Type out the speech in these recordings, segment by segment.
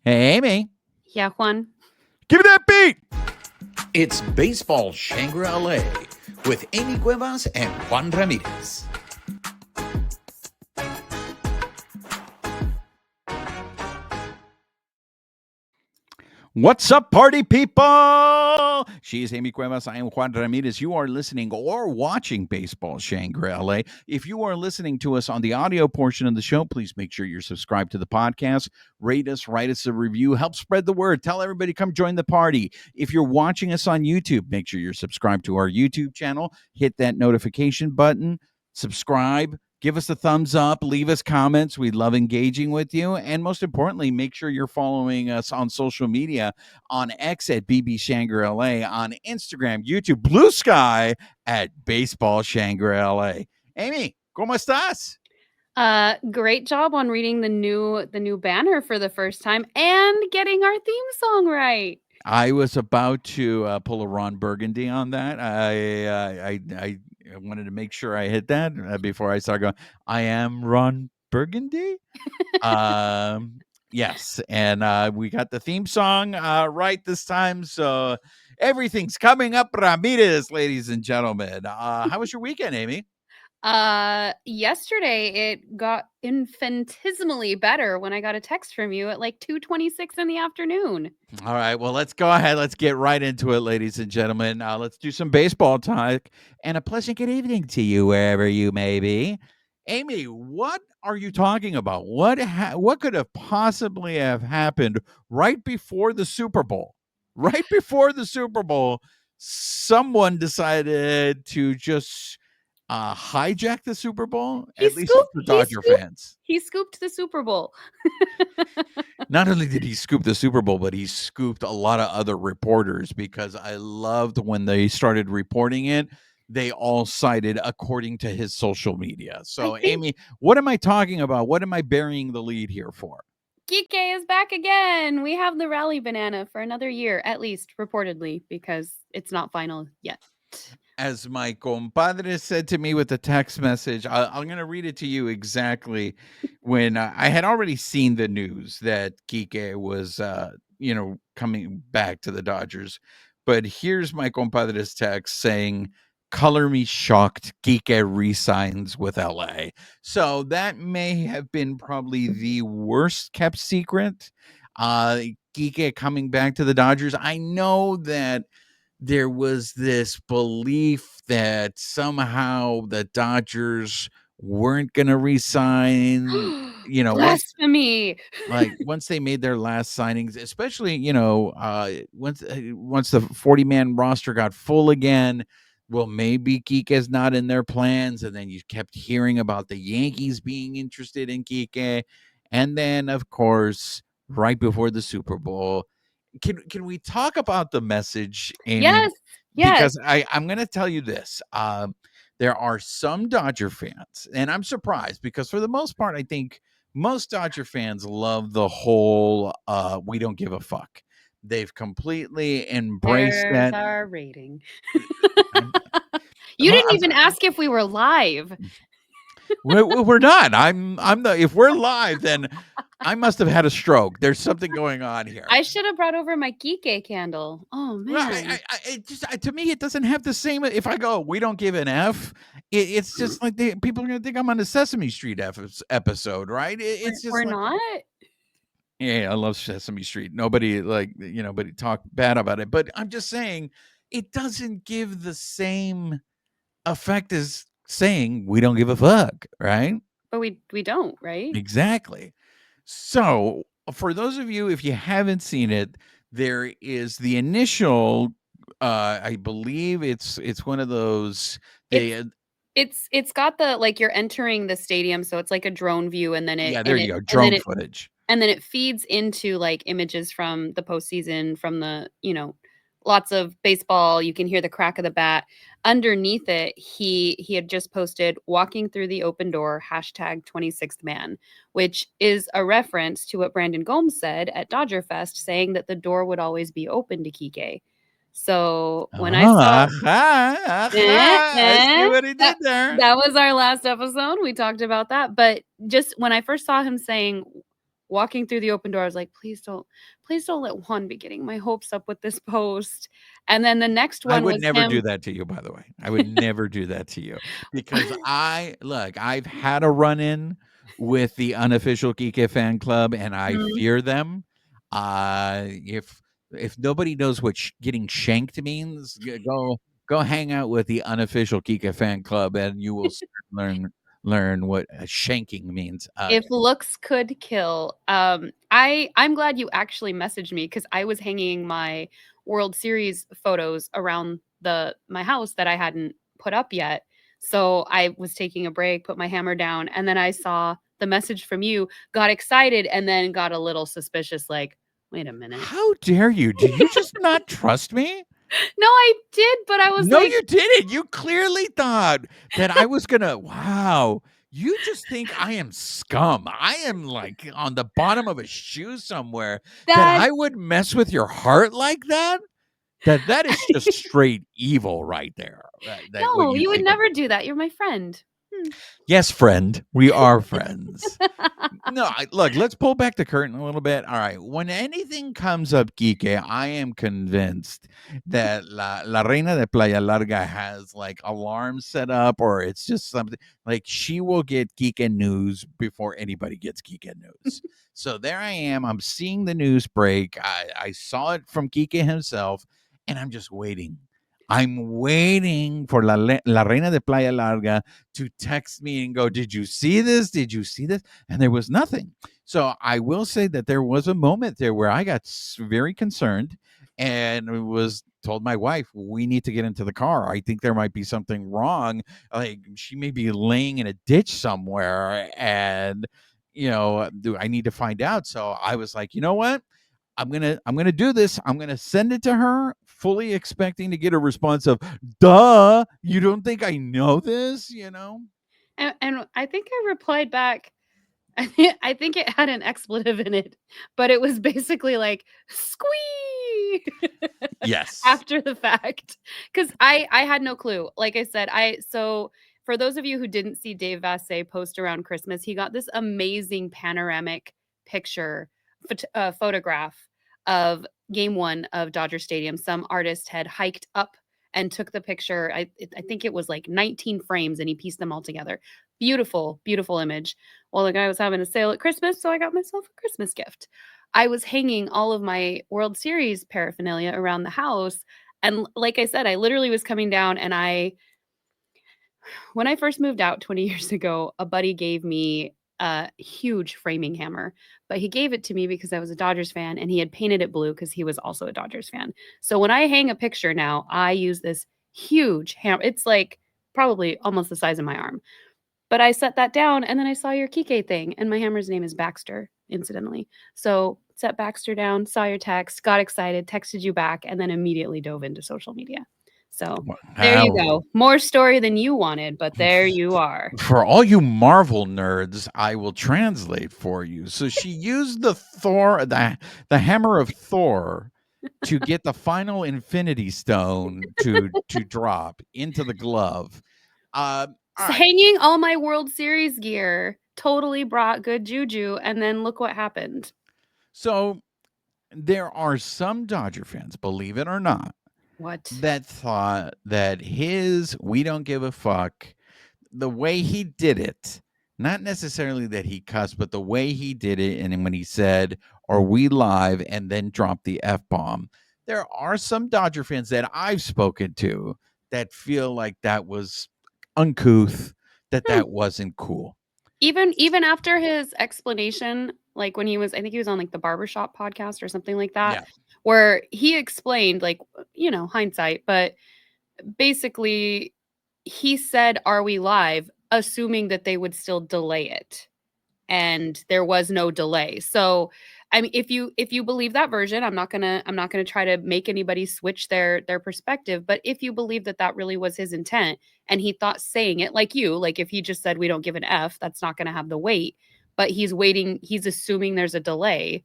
Hey, Amie. Yeah, Juan. Give me that beat. It's Baseball Shangri-La with Amie Cuevas and Juan Ramirez. What's up, party people? She is Amie Cuevas. I am Juan Ramirez. You are listening or watching Baseball Shangri-La. If you are listening to us on the audio portion of the show, please make sure you're subscribed to the podcast. Rate us, write us a review, help spread the word. Tell everybody, come join the party. If you're watching us on YouTube, make sure you're subscribed to our YouTube channel. Hit that notification button, subscribe. Give us a thumbs up, leave us comments. We love engaging with you. And most importantly, make sure you're following us on social media on X at BB Shangri-La, on Instagram, YouTube, Blue Sky at Baseball Shangri-La. Amie, ¿cómo estás? Great job on reading the new banner for the first time and getting our theme song right. I was about to pull a Ron Burgundy on that. I wanted to make sure I hit that before I start going. I am Ron Burgundy. Yes, and we got the theme song right this time, so everything's coming up, Ramirez, ladies and gentlemen. How was your weekend, Amie? Yesterday it got infinitesimally better when I got a text from you at like 2:26 in the afternoon. All right, well, let's go ahead. Let's get right into it, ladies and gentlemen. Let's do some baseball talk, and a pleasant good evening to you, wherever you may be. Amie, what are you talking about? What could have possibly have happened right before the Super Bowl? Right before the Super Bowl, someone decided to just hijack the Super Bowl, at least for Dodger fans. He scooped the Super Bowl. Not only did he scoop the Super Bowl, but he scooped a lot of other reporters, because I loved when they started reporting it. They all cited according to his social media. So, Amie, what am I talking about? What am I burying the lead here for? Kiké is back again. We have the rally banana for another year, at least reportedly, because it's not final yet. As my compadre said to me with the text message, I'm going to read it to you exactly. When I had already seen the news that Kiké was, coming back to the Dodgers. But here's my compadre's text saying, "Color me shocked, Kiké resigns with LA." So that may have been probably the worst kept secret. Kiké coming back to the Dodgers. I know that there was this belief that somehow the Dodgers weren't going to resign. Blasphemy. Once they made their last signings, especially once the 40-man roster got full again. Well, maybe Kiké's not in their plans, and then you kept hearing about the Yankees being interested in Kiké, and then of course, right before the Super Bowl. Can we talk about the message, Amie? Yes. Because I'm going to tell you this. There are some Dodger fans, and I'm surprised because for the most part, I think most Dodger fans love the whole we don't give a fuck. They've completely embraced There's that. our rating. You didn't even ask if we were live. We're not. If we're live, then I must have had a stroke. There's something going on here. I should have brought over my Kiké candle. Oh man. Well, to me, it doesn't have the same. If I go, we don't give an F. It's just like people are gonna think I'm on a Sesame Street episode, right? It's just we're not. Yeah, I love Sesame Street. Nobody nobody talk bad about it, but I'm just saying it doesn't give the same effect as saying we don't give a fuck, right? But we don't, right? Exactly. So, for those of you, if you haven't seen it, there is the initial. I believe it's one of those. It's got the you're entering the stadium, so it's like a drone view, and then there you go, drone footage, and then it feeds into images from the postseason, from the lots of baseball. You can hear the crack of the bat. Underneath it, he had just posted "walking through the open door" #26th man, which is a reference to what Brandon Gomes said at Dodger Fest, saying that the door would always be open to Kiké. So when I saw I see what he did there. That was our last episode. We talked about that. But just when I first saw him saying walking through the open door. I was like, please don't let Juan be getting my hopes up with this post. And then the next I one would was never do him. that to you, by the way. I would never do that to you because I've had a run-in with the unofficial Kiké fan club, and I Mhm. fear them. If nobody knows what getting shanked means, go hang out with the unofficial Kiké fan club, and you will learn what shanking means. If looks could kill. I'm glad you actually messaged me because I was hanging my World Series photos around my house that I hadn't put up yet. So I was taking a break, put my hammer down, and then I saw the message from you, got excited, and then got a little suspicious, like, wait a minute. How dare you? Do you just not trust me? No, I did, but I was No, like, you didn't. You clearly thought that I was gonna. Wow, you just think I am scum. I am like on the bottom of a shoe somewhere. That that I would mess with your heart like that. That is just straight evil right there. That what no, you you would think of never me. do that. You're my friend. Yes, friend, we are friends. No, look, let's pull back the curtain a little bit. All right. When anything comes up, Kike, I am convinced that La Reina de Playa Larga has like alarms set up, or it's just something like she will get Kike news before anybody gets Kike news. So there I am. I'm seeing the news break. I saw it from Kike himself, and I'm just waiting. I'm waiting for La Reina de Playa Larga to text me and go, "Did you see this? Did you see this?" And there was nothing. So I will say that there was a moment there where I got very concerned and was told my wife, "We need to get into the car. I think there might be something wrong. Like she may be laying in a ditch somewhere, and I need to find out." So I was like, you know what? I'm gonna do this. I'm gonna send it to her, fully expecting to get a response of, "Duh, you don't think I know this?" And I think I replied back. I think it had an expletive in it, but it was basically like squee Yes. after the fact because I had no clue. Like I said, so for those of you who didn't see Dave Vasse post around Christmas, he got this amazing panoramic picture photograph of Game 1 of Dodger Stadium. Some artist had hiked up and took the picture. I think it was like 19 frames, and he pieced them all together. Beautiful, beautiful image. Well, the guy was having a sale at Christmas, so I got myself a Christmas gift. I was hanging all of my World Series paraphernalia around the house. And like I said, I literally was coming down and when I first moved out 20 years ago, a buddy gave me a huge framing hammer, but he gave it to me because I was a Dodgers fan and he had painted it blue because he was also a Dodgers fan. So when I hang a picture now, I use this huge hammer. It's like probably almost the size of my arm. But I set that down and then I saw your Kike thing, and my hammer's name is Baxter, incidentally. So set Baxter down, saw your text, got excited, texted you back, and then immediately dove into social media. So there you Wow. go. More story than you wanted, but there you are. For all you Marvel nerds, I will translate for you. So she used the hammer of Thor to get the final Infinity Stone to drop into the glove. All right. Hanging all my World Series gear totally brought good juju, and then look what happened. So there are some Dodger fans, believe it or not, What? that thought that his "we don't give a fuck," the way he did it, not necessarily that he cussed, but the way he did it, and then when he said, "Are we live?" and then dropped the F bomb. There are some Dodger fans that I've spoken to that feel like that was uncouth, that wasn't cool. Even after his explanation, like when I think he was on like the barbershop podcast or something like that, Yeah. where he explained, like, hindsight, but basically he said, "Are we live?" assuming that they would still delay it. And there was no delay. So, I mean, if you believe that version, I'm not gonna try to make anybody switch their perspective. But if you believe that that really was his intent, and he thought saying it like if he just said we don't give an F, that's not gonna have the weight. But he's waiting. He's assuming there's a delay.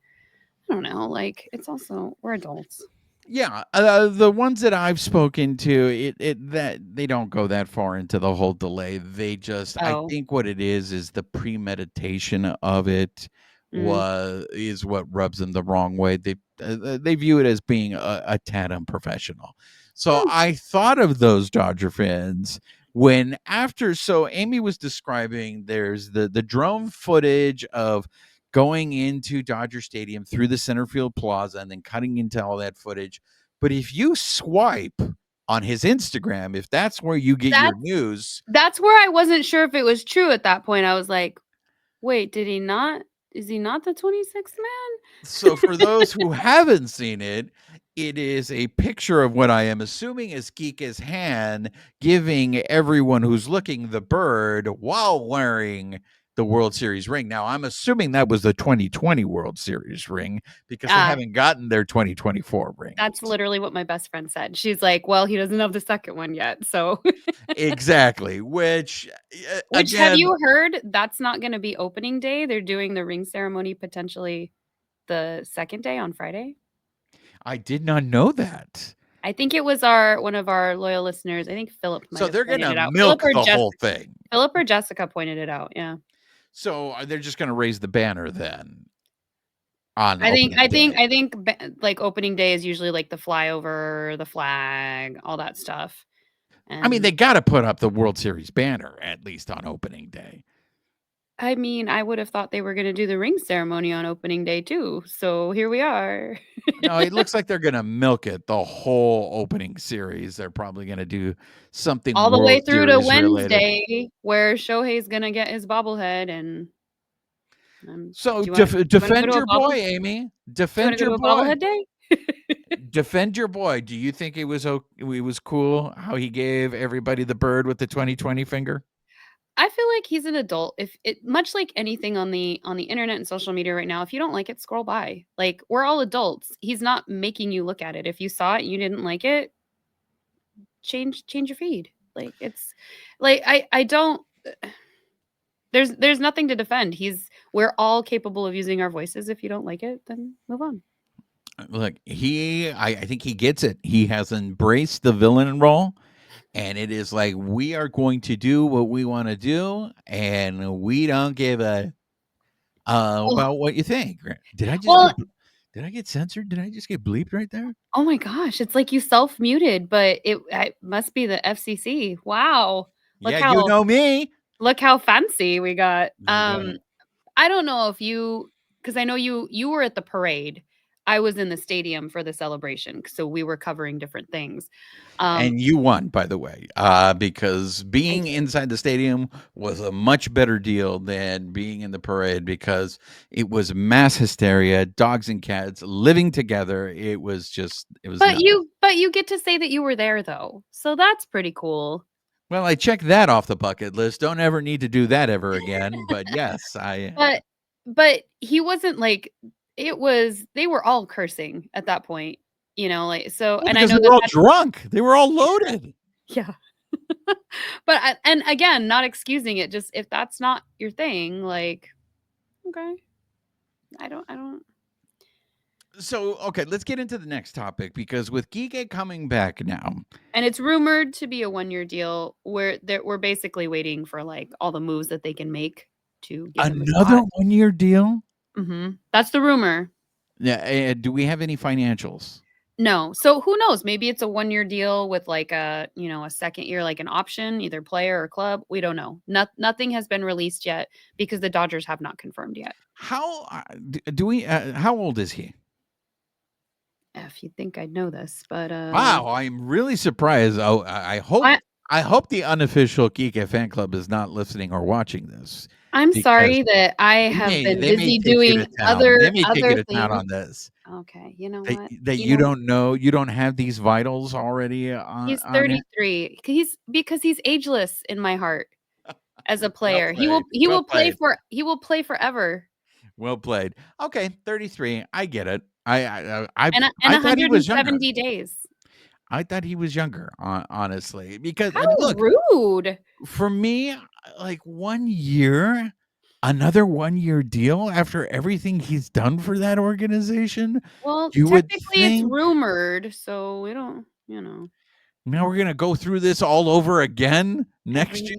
I don't know. Like it's also we're adults. Yeah, the ones that I've spoken to, that they don't go that far into the whole delay. They just, I Oh, think what it is the premeditation of it, is what rubs them the wrong way. They view it as being a tad unprofessional. So I thought of those Dodger fans when so Amie was describing there's the drone footage of going into Dodger Stadium through the center field plaza and then cutting into all that footage. But if you swipe on his Instagram, if that's where you get your news, that's where I wasn't sure if it was true at that point. I was like, wait, did he not? Is he not the 26th man? So for those who haven't seen it, it is a picture of what I am assuming is Kiké's hand giving everyone who's looking the bird while wearing the World Series ring. Now, I'm assuming that was the 2020 World Series ring because they haven't gotten their 2024 ring. That's literally what my best friend said. She's like, well, he doesn't have the second one yet. So exactly. Which again, have you heard that's not going to be opening day? They're doing the ring ceremony potentially the second day on Friday. I did not know that. I think it was one of our loyal listeners. I think Philip might so have they're pointed gonna it out. milk the whole thing. Philip or Jessica pointed it out. Yeah. So they're just going to raise the banner then. I think like opening day is usually like the flyover, the flag, all that stuff. And I mean, they got to put up the World Series banner at least on opening day. I mean, I would have thought they were going to do the ring ceremony on opening day too. So here we are. No, it looks like they're going to milk it the whole opening series. They're probably going to do something all the way through to Wednesday related, where Shohei's going to get his bobblehead. And so defend your boy, Amie. Defend your boy. Bobblehead day. Defend your boy. Do you think it was cool how he gave everybody the bird with the 2020 finger? I feel like he's an adult. If it much like anything on the internet and social media right now, if you don't like it, scroll by. Like, we're all adults. He's not making you look at it. If you saw it and you didn't like it, change your feed. Like, it's like I don't there's nothing to defend. We're all capable of using our voices. If you don't like it, then move on. Look, I think he gets it. He has embraced the villain role. And it is like, we are going to do what we want to do, and we don't give a about what you think. Did I get censored? Did I just get bleeped right there? Oh my gosh, it's like you self-muted, but it must be the FCC. Wow. You know me. Look how fancy we got. I don't know if because I know you were at the parade. I was in the stadium for the celebration, so we were covering different things. And you won, by the way, because being inside the stadium was a much better deal than being in the parade, because it was mass hysteria, dogs and cats living together. It was But you get to say that you were there though, so that's pretty cool. Well, I checked that off the bucket list. Don't ever need to do that ever again. But yes, But he wasn't like. They were all cursing at that point, like, so. Well, and I know they were all drunk. They were all loaded. Yeah. But, and again, not excusing it, just if that's not your thing, like, okay. I don't. So, okay, let's get into the next topic, because with Kiké coming back now. And it's rumored to be a 1-year deal where we're basically waiting for like all the moves that they can make to give another 1-year deal. Mm-hmm. That's the rumor. Yeah. Do we have any financials? No. So who knows? Maybe it's a 1-year deal with like a second year, like an option, either player or club. We don't know. Nothing has been released yet because the Dodgers have not confirmed yet. How do we? How old is he? If you think I'd know this, but wow, I'm really surprised. Oh, I hope the unofficial Kiké fan club is not listening or watching this. I'm sorry that I have been busy doing other things on this. Okay, you know what? That you don't know, you don't have these vitals already. He's 33. Because he's ageless in my heart as a player. Well he will play forever. Well played. Okay, 33. I get it. I thought he was 170 days. I thought he was younger, honestly, because look, rude. For me, like 1 year, another 1-year deal after everything he's done for that organization. Well, technically it's rumored, so we don't, Now we're gonna go through this all over again next year.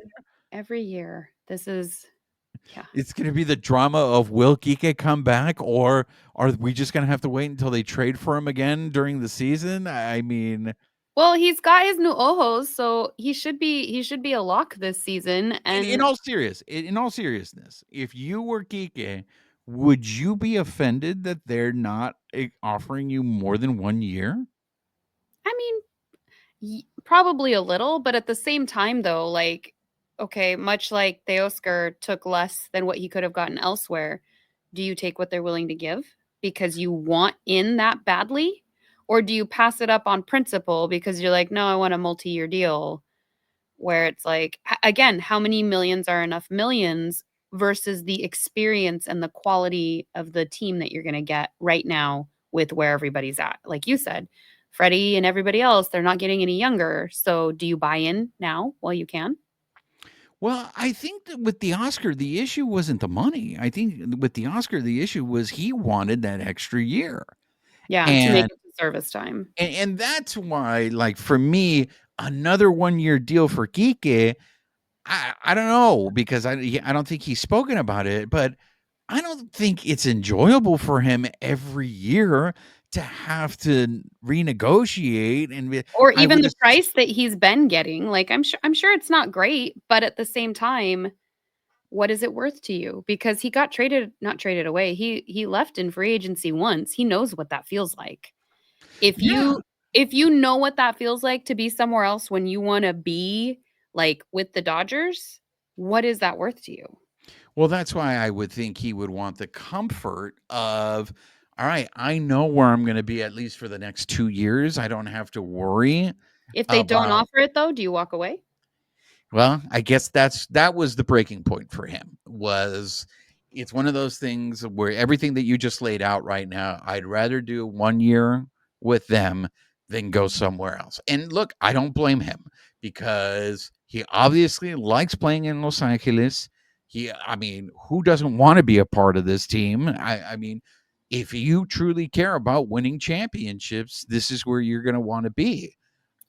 Every year, this is. Yeah. It's going to be the drama of will Kiké come back, or are we just going to have to wait until they trade for him again during the season? I mean, Well, he's got his new ojos, so he should be a lock this season. in And all seriousness, if you were Kiké, would you be offended that they're not offering you more than 1 year? I mean, probably a little, but at the same time, though, like, okay, much like Teoscar took less than what he could have gotten elsewhere, do you take what they're willing to give because you want in that badly? Or do you pass it up on principle because you're like, no, I want a multi-year deal? Where it's like, again, how many millions are enough millions versus the experience and the quality of the team that you're going to get right now with where everybody's at. Like you said, Freddie and everybody else, they're not getting any younger. So do you buy in now while you can? Well, I think that with the Oscar, the issue wasn't the money. I think with the Oscar, the issue was he wanted that extra year. Yeah, to make And it to service time. and that's why, like, for me, another 1 year deal for Kiké, I don't know, because I don't think he's spoken about it, but I don't think it's enjoyable for him every year to have to renegotiate and Or I even would the price that he's been getting. Like I'm sure it's not great, but at the same time, what is it worth to you? Because he got not traded away. He left in free agency once. He knows what that feels like. If yeah. you know what that feels like to be somewhere else when you want to be like with the Dodgers, what is that worth to you? Well, that's why I would think he would want the comfort of, all right, I know where I'm going to be at least for the next 2 years. I don't have to worry If they don't about. offer it though, do you walk away? Well, I guess that was the breaking point for him. Was it's one of those things where everything that you just laid out right now, I'd rather do 1 year with them than go somewhere else. And look, I don't blame him because he obviously likes playing in Los Angeles. I mean, who doesn't want to be a part of this team? I mean, if you truly care about winning championships, this is where you're going to want to be.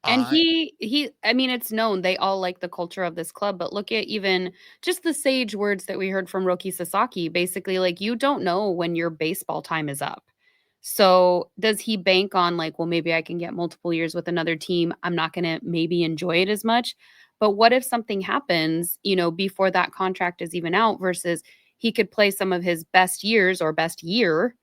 And Uh, I mean, it's known they all like the culture of this club, but look at even just the sage words that we heard from Roki Sasaki. Basically, like, you don't know when your baseball time is up. So does he bank on like, well, maybe I can get multiple years with another team. I'm not going to maybe enjoy it as much. But what if something happens, before that contract is even out versus he could play some of his best years or best year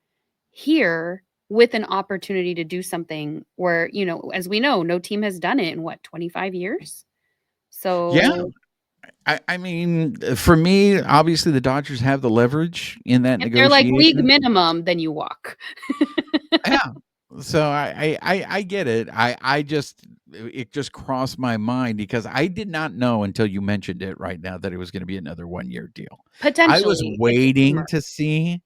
here with an opportunity to do something where, as we know, no team has done it in 25 years. yeah, So I mean, for me, obviously the Dodgers have the leverage in that if they're like league negotiation. minimum, then you walk. Yeah. So I get it. I just it just crossed my mind because I did not know until you mentioned it right now that it was going to be another 1 year deal. I was Potentially, it's a waiting rumor. to see,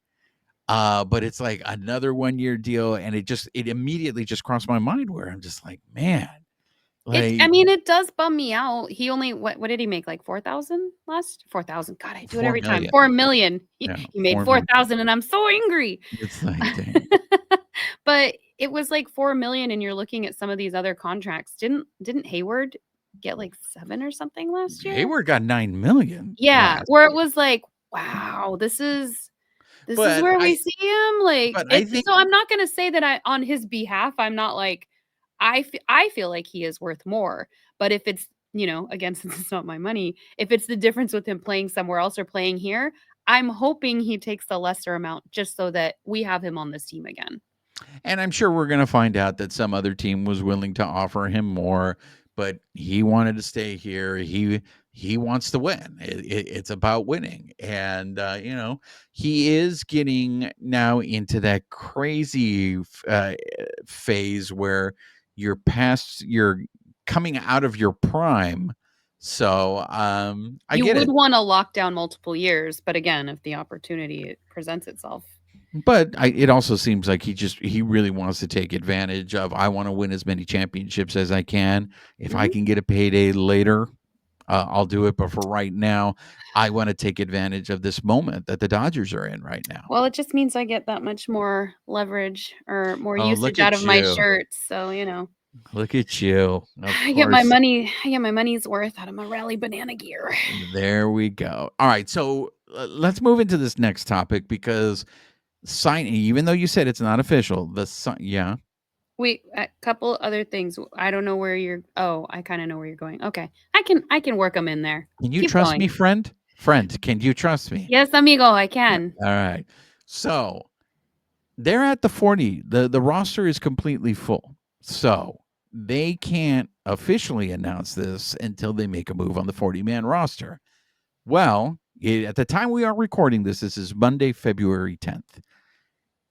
but it's like another 1 year deal, and it immediately just crossed my mind where I'm just like, man, I like mean, it does bum me out. He only what did he make? Like 4,000 last? 4,000. God, I do it every time. 4 million. 4 million. He, Yeah, he made 4 million. 4,000 and I'm so angry. It's like, dang. But it was like 4 million and you're looking at some of these other contracts. Didn't Hayward get like 7 or something last year? Hayward got 9 million Yeah, last where it year. was like, wow, this is But where we see him. Like, I think so I'm not gonna say that on his behalf, I'm not like I feel like he is worth more. But if it's, again, since it's not my money, if it's the difference with him playing somewhere else or playing here, I'm hoping he takes the lesser amount just so that we have him on this team again. and I'm sure we're going to find out that some other team was willing to offer him more, but he wanted to stay here. He wants to win. It's about winning, and he is getting now into that crazy phase where you're coming out of your prime. So I You get would it. want to lock down multiple years, but again, if the opportunity presents itself. But it also seems like he really wants to take advantage of. I want to win as many championships as I can. If I Mhm. can get a payday later, I'll do it. But for right now, I want to take advantage of this moment that the Dodgers are in right now. Well, it just means I get that much more leverage or more Oh, usage look out of at my you! shirts. So, Look at you! Of I get my course, money's worth out of my rally banana gear. there we go. All right, so let's move into this next topic because signing, even though you said it's not official, yeah. Wait, a couple other things. I don't know where you're. Oh, I kind of know where you're going. Okay, I can work them in there. Can you Keep trust going. me, friend? Friend, can you trust me? Yes, amigo, I can. All right. So they're at the 40. The roster is completely full. So they can't officially announce this until they make a move on the 40-man roster. Well, at the time we are recording this is Monday, February 10th.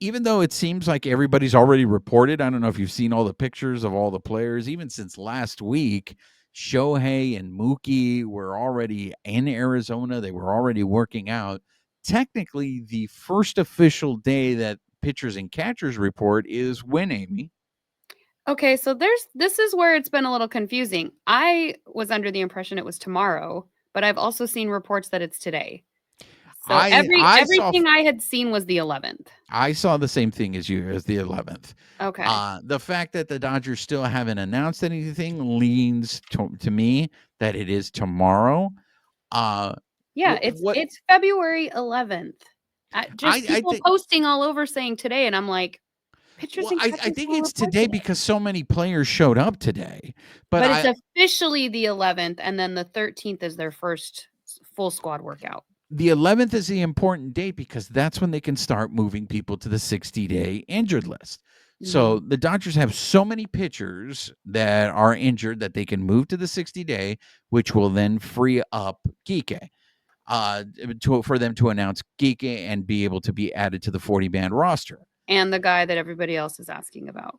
Even though it seems like everybody's already reported, I don't know if you've seen all the pictures of all the players, even since last week, Shohei and Mookie were already in Arizona. They were already working out. Technically, the first official day that pitchers and catchers report is when, Amie? Okay, so this is where it's been a little confusing. I was under the impression it was tomorrow, but I've also seen reports that it's today. So I saw everything I had seen was the 11th. I saw the same thing as you, as the 11th. Okay. The fact that the Dodgers still haven't announced anything leans to me that it is tomorrow. Yeah, What it's February 11th. Just I people think posting all over saying today, and I'm like, pictures well, and I catchers think will it's report today today. because so many players showed up today. But But it's officially the 11th, and then the 13th is their first full squad workout. the 11th is the important date because that's when they can start moving people to the 60-day injured list. So the Dodgers have so many pitchers that are injured that they can move to the 60-day, which will then free up Kiké for them to announce Kiké and be able to be added to the 40-man roster. And the guy that everybody else is asking about.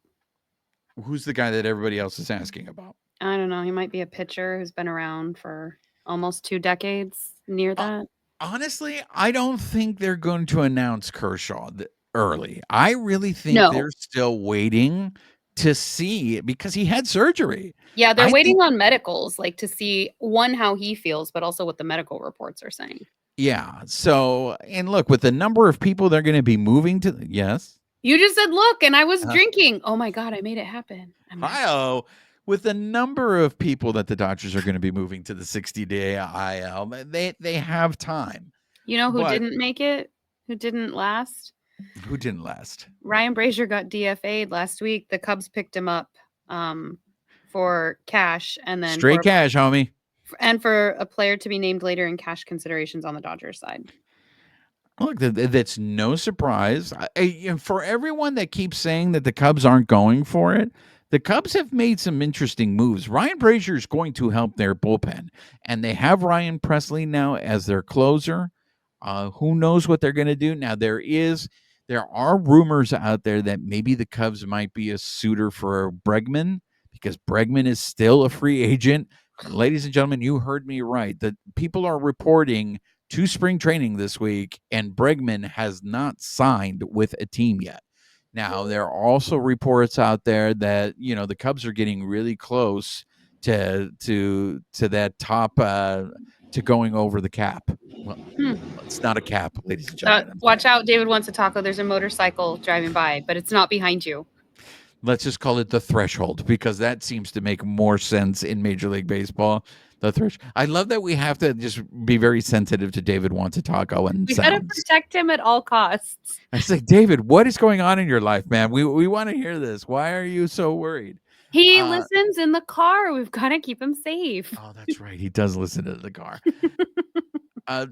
Who's the guy that everybody else is asking about? I don't know. He might be a pitcher who's been around for almost 2 decades, near that. Honestly, I don't think they're going to announce Kershaw early. I really think No. they're still waiting to see because he had surgery. Yeah, they're I waiting think- on medicals, like to see one, how he feels, but also what the medical reports are saying. Yeah. So, and look, with the number of people they're going to be moving to, yes. You just said, look, and I was drinking. Oh my God, I made it happen. Hi-oh. With the number of people that the Dodgers are going to be moving to the 60-day IL, they have time. You know who didn't make it? Who didn't last? Who didn't last? Ryan Brazier got DFA'd last week. The Cubs picked him up for cash, and then straight cash, homie. And for a player to be named later in cash considerations on the Dodgers side. Look, that's no surprise. For everyone that keeps saying that the Cubs aren't going for it, the Cubs have made some interesting moves. Ryan Brazier is going to help their bullpen, and they have Ryan Presley now as their closer. Who knows what they're going to do? Now, there are rumors out there that maybe the Cubs might be a suitor for Bregman because Bregman is still a free agent. Ladies and gentlemen, you heard me right. That people are reporting to spring training this week, and Bregman has not signed with a team yet. Now, there are also reports out there that, the Cubs are getting really close to that top, to going over the cap. Well, it's not a cap, ladies and gentlemen. Watch out, David wants a taco. There's a motorcycle driving by, but it's not behind you. Let's just call it the threshold because that seems to make more sense in Major League Baseball. The threshold. I love that we have to just be very sensitive to David wants a taco and we gotta protect him at all costs. I say, David, what is going on in your life, man? We want to hear this. Why are you so worried? He listens in the car. We've got to keep him safe. Oh, that's right. He does listen to the car.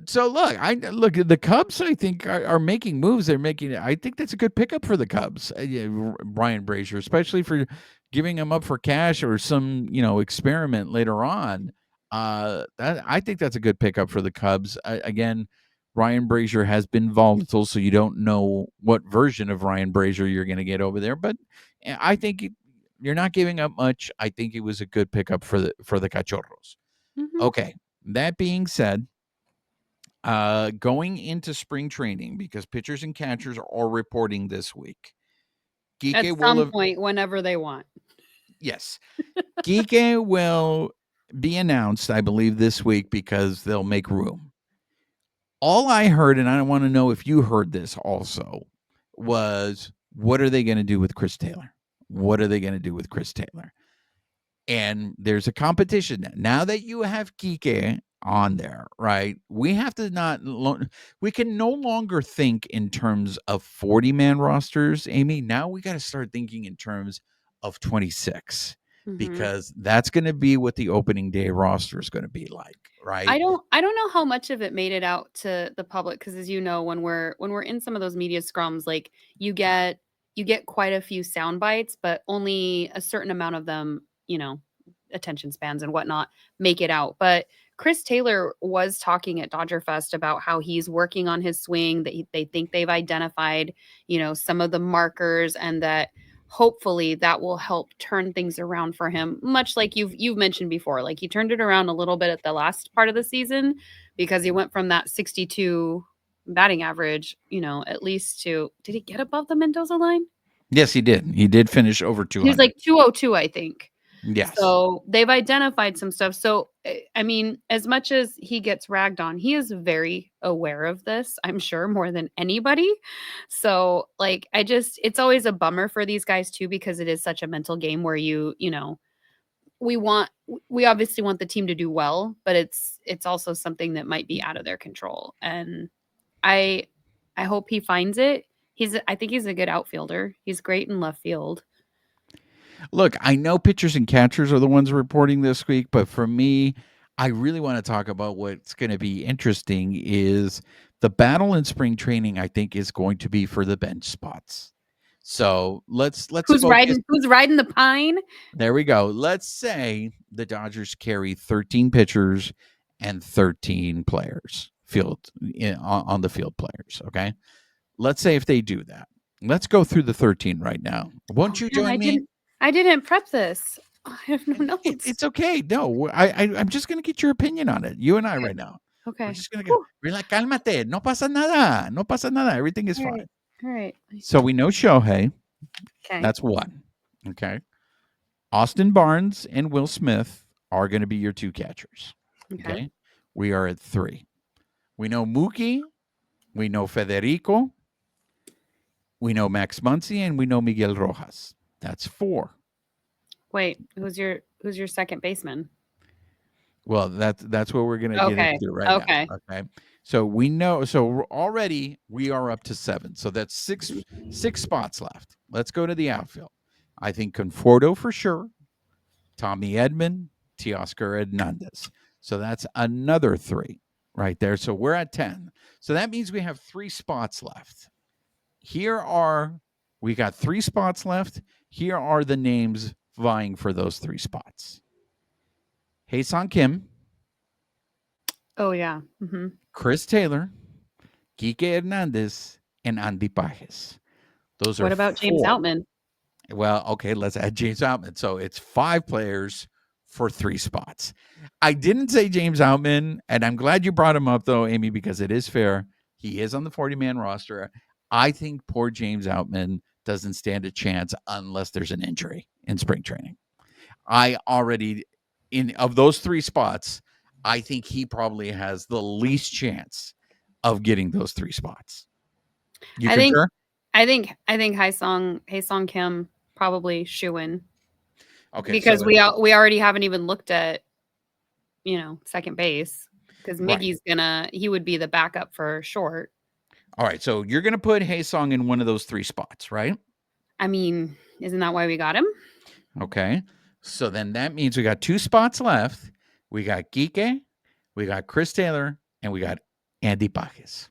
So look, the Cubs, I think, are making moves. I think that's a good pickup for the Cubs. Brian Brazier, especially for giving him up for cash or some, experiment later on. I think that's a good pickup for the Cubs. Again, Ryan Brazier has been volatile, so you don't know what version of Ryan Brazier you're going to get over there. But I think you're not giving up much. I think it was a good pickup for the Cachorros. Mm-hmm. Okay, that being said, going into spring training, because pitchers and catchers are reporting this week. At some point, whenever they want. Yes. Kiké will be announced, I believe, this week because they'll make room. All I heard, and I want to know if you heard this also, was what are they going to do with Chris Taylor? What are they going to do with Chris Taylor? And there's a competition now that you have Kiké on there, right? We have to we can no longer think in terms of 40-man rosters, Amy. Now we got to start thinking in terms of 26 because that's going to be what the opening day roster is going to be like, right? I don't know how much of it made it out to the public because, as you know, when we're in some of those media scrums, like you get quite a few sound bites, but only a certain amount of them, attention spans and whatnot, make it out. But Chris Taylor was talking at Dodger Fest about how he's working on his swing, that they think they've identified, some of the markers, and that hopefully that will help turn things around for him, much like you've mentioned before. Like he turned it around a little bit at the last part of the season because he went from that 62 batting average, at least to, did he get above the Mendoza line? Yes, he did. He did finish over 200. He was like 202, I think. Yes. So they've identified some stuff. So, I mean, as much as he gets ragged on, he is very aware of this, I'm sure, more than anybody. So, like, it's always a bummer for these guys too, because it is such a mental game where we obviously want the team to do well, but it's also something that might be out of their control. And I hope he finds it. I think he's a good outfielder. He's great in left field. Look, I know pitchers and catchers are the ones reporting this week, but for me, I really want to talk about what's going to be interesting is the battle in spring training. I think is going to be for the bench spots. So let's who's riding the pine. There we go. Let's say the Dodgers carry 13 pitchers and 13 players on the field players. Okay, let's say if they do that, let's go through the 13 right now. Won't you join me? I didn't prep this. I have no notes. It's okay. No, I'm just going to get your opinion on it. You and I right now. Okay. We're just going to go. We're like, cálmate. No pasa nada. No pasa nada. Everything is fine. All right. So we know Shohei. Okay. That's one. Okay. Austin Barnes and Will Smith are going to be your two catchers. Okay. We are at 3. We know Mookie. We know Federico. We know Max Muncy, and we know Miguel Rojas. That's 4. Wait, who's your second baseman? Well, that's what we're going to get into right now. Okay. So we know. So already we are up to 7. So that's 6 spots left. Let's go to the outfield. I think Conforto for sure. Tommy Edman, Teoscar Hernandez. So that's another 3 right there. So we're at 10. So that means we have 3 spots left. We got 3 spots left. Here are the names vying for those 3 spots. Hae-Sung Kim. Oh, yeah. Chris Taylor, Kiké Hernández, and Andy Pages. Those are What about 4. James Outman? Well, okay, let's add James Outman. So it's 5 players for 3 spots. I didn't say James Outman, and I'm glad you brought him up, though, Amy, because it is fair. He is on the 40-man roster. I think poor James Outman doesn't stand a chance unless there's an injury in spring training. Of those 3 spots, I think he probably has the least chance of getting those 3 spots. You concur? I think Hae-Sung Kim probably shoe-in. Okay. Because we already haven't even looked at, second base, because Miggy's he would be the backup for short. All right. So you're going to put Hae-Sung in one of those 3 spots, right? I mean, isn't that why we got him? Okay. So then that means we got 2 spots left. We got Kiké, we got Chris Taylor, and we got Andy Pages.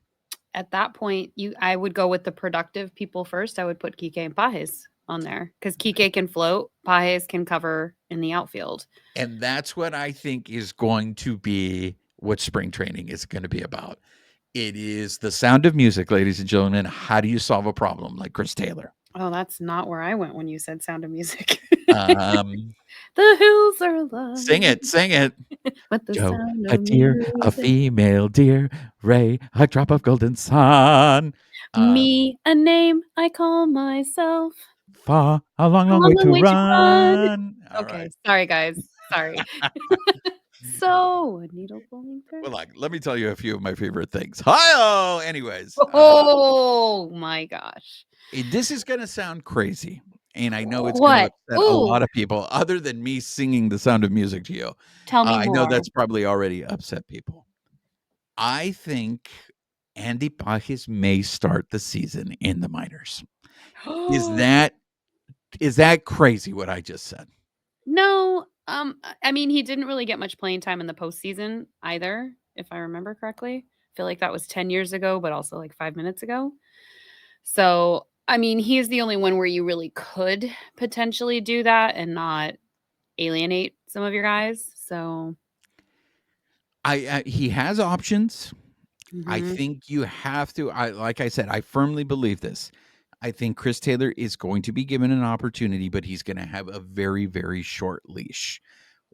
At that point, I would go with the productive people first. I would put Kiké and Pages on there because Kiké can float, Pages can cover in the outfield. And that's what I think is going to be what spring training is going to be about. It is the sound of music, ladies and gentlemen. How do you solve a problem like Chris Taylor? Oh, that's not where I went when you said sound of music. The hills are alive. Sing it. With the Joe, sound a of deer, music. a female deer, Ray, a drop of golden sun. Me, a name I call myself. Far, a long, long way to run. Okay, right. Sorry, guys. Sorry. So, a needle pulling through. Well, let me tell you a few of my favorite things. Hi-oh! Anyways. Oh, my gosh. This is going to sound crazy. and I know it's going to What? upset a Ooh, lot of people other than me singing The Sound of Music to you. tell me I know more. that's probably already upset people. I think Andy Pages may start the season in the minors. Is that crazy what I just said? No, I mean, he didn't really get much playing time in the postseason either, if I remember correctly. I feel like that was 10 years ago, but also like 5 minutes ago. So, I mean, he's the only one where you really could potentially do that and not alienate some of your guys. So, He has options. I mhm. think you have to. Like I said, I firmly believe this. I think Chris Taylor is going to be given an opportunity, but he's going to have a very, very short leash.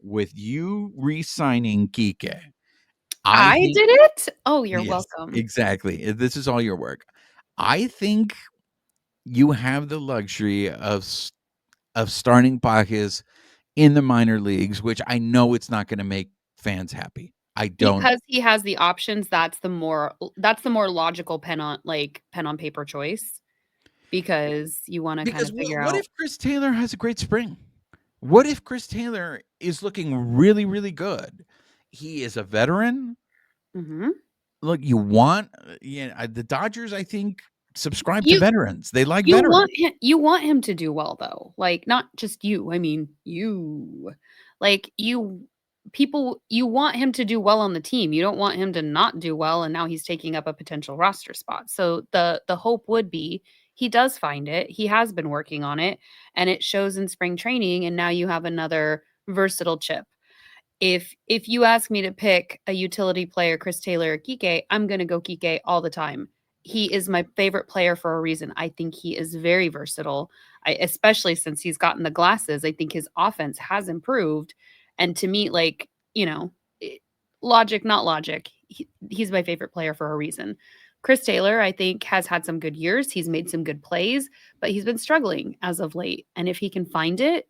With you re-signing Kiké, I I think did it? Oh, you're yes, welcome. exactly. This is all your work. I think you have the luxury of starting Pages in the minor leagues, which I know it's not going to make fans happy. I don't. Because he has the options, that's the more logical pen on paper choice because you wanna kind Because of figure what out. if Chris Taylor has a great spring? What if Chris Taylor is looking really, really good? He is a veteran. Mhm. Look, you want the Dodgers, I think, subscribe to You veterans. They like you veterans. want him to do well though, like, not just you, I mean, you. Like, you want him to do well on the team, you don't want him to not do well, and now he's taking up a potential roster spot, so the hope would be he does find it, he has been working on it, and it shows in spring training, and now you have another versatile chip. If you ask me to pick a utility player, Chris Taylor or Kiké, I'm gonna go Kiké all the time. He is my favorite player for a reason. I think he is very versatile. Especially since he's gotten the glasses, I think his offense has improved. And to me, like, logic, not logic. He's my favorite player for a reason. Chris Taylor, I think, has had some good years. He's made some good plays, but he's been struggling as of late. And if he can find it,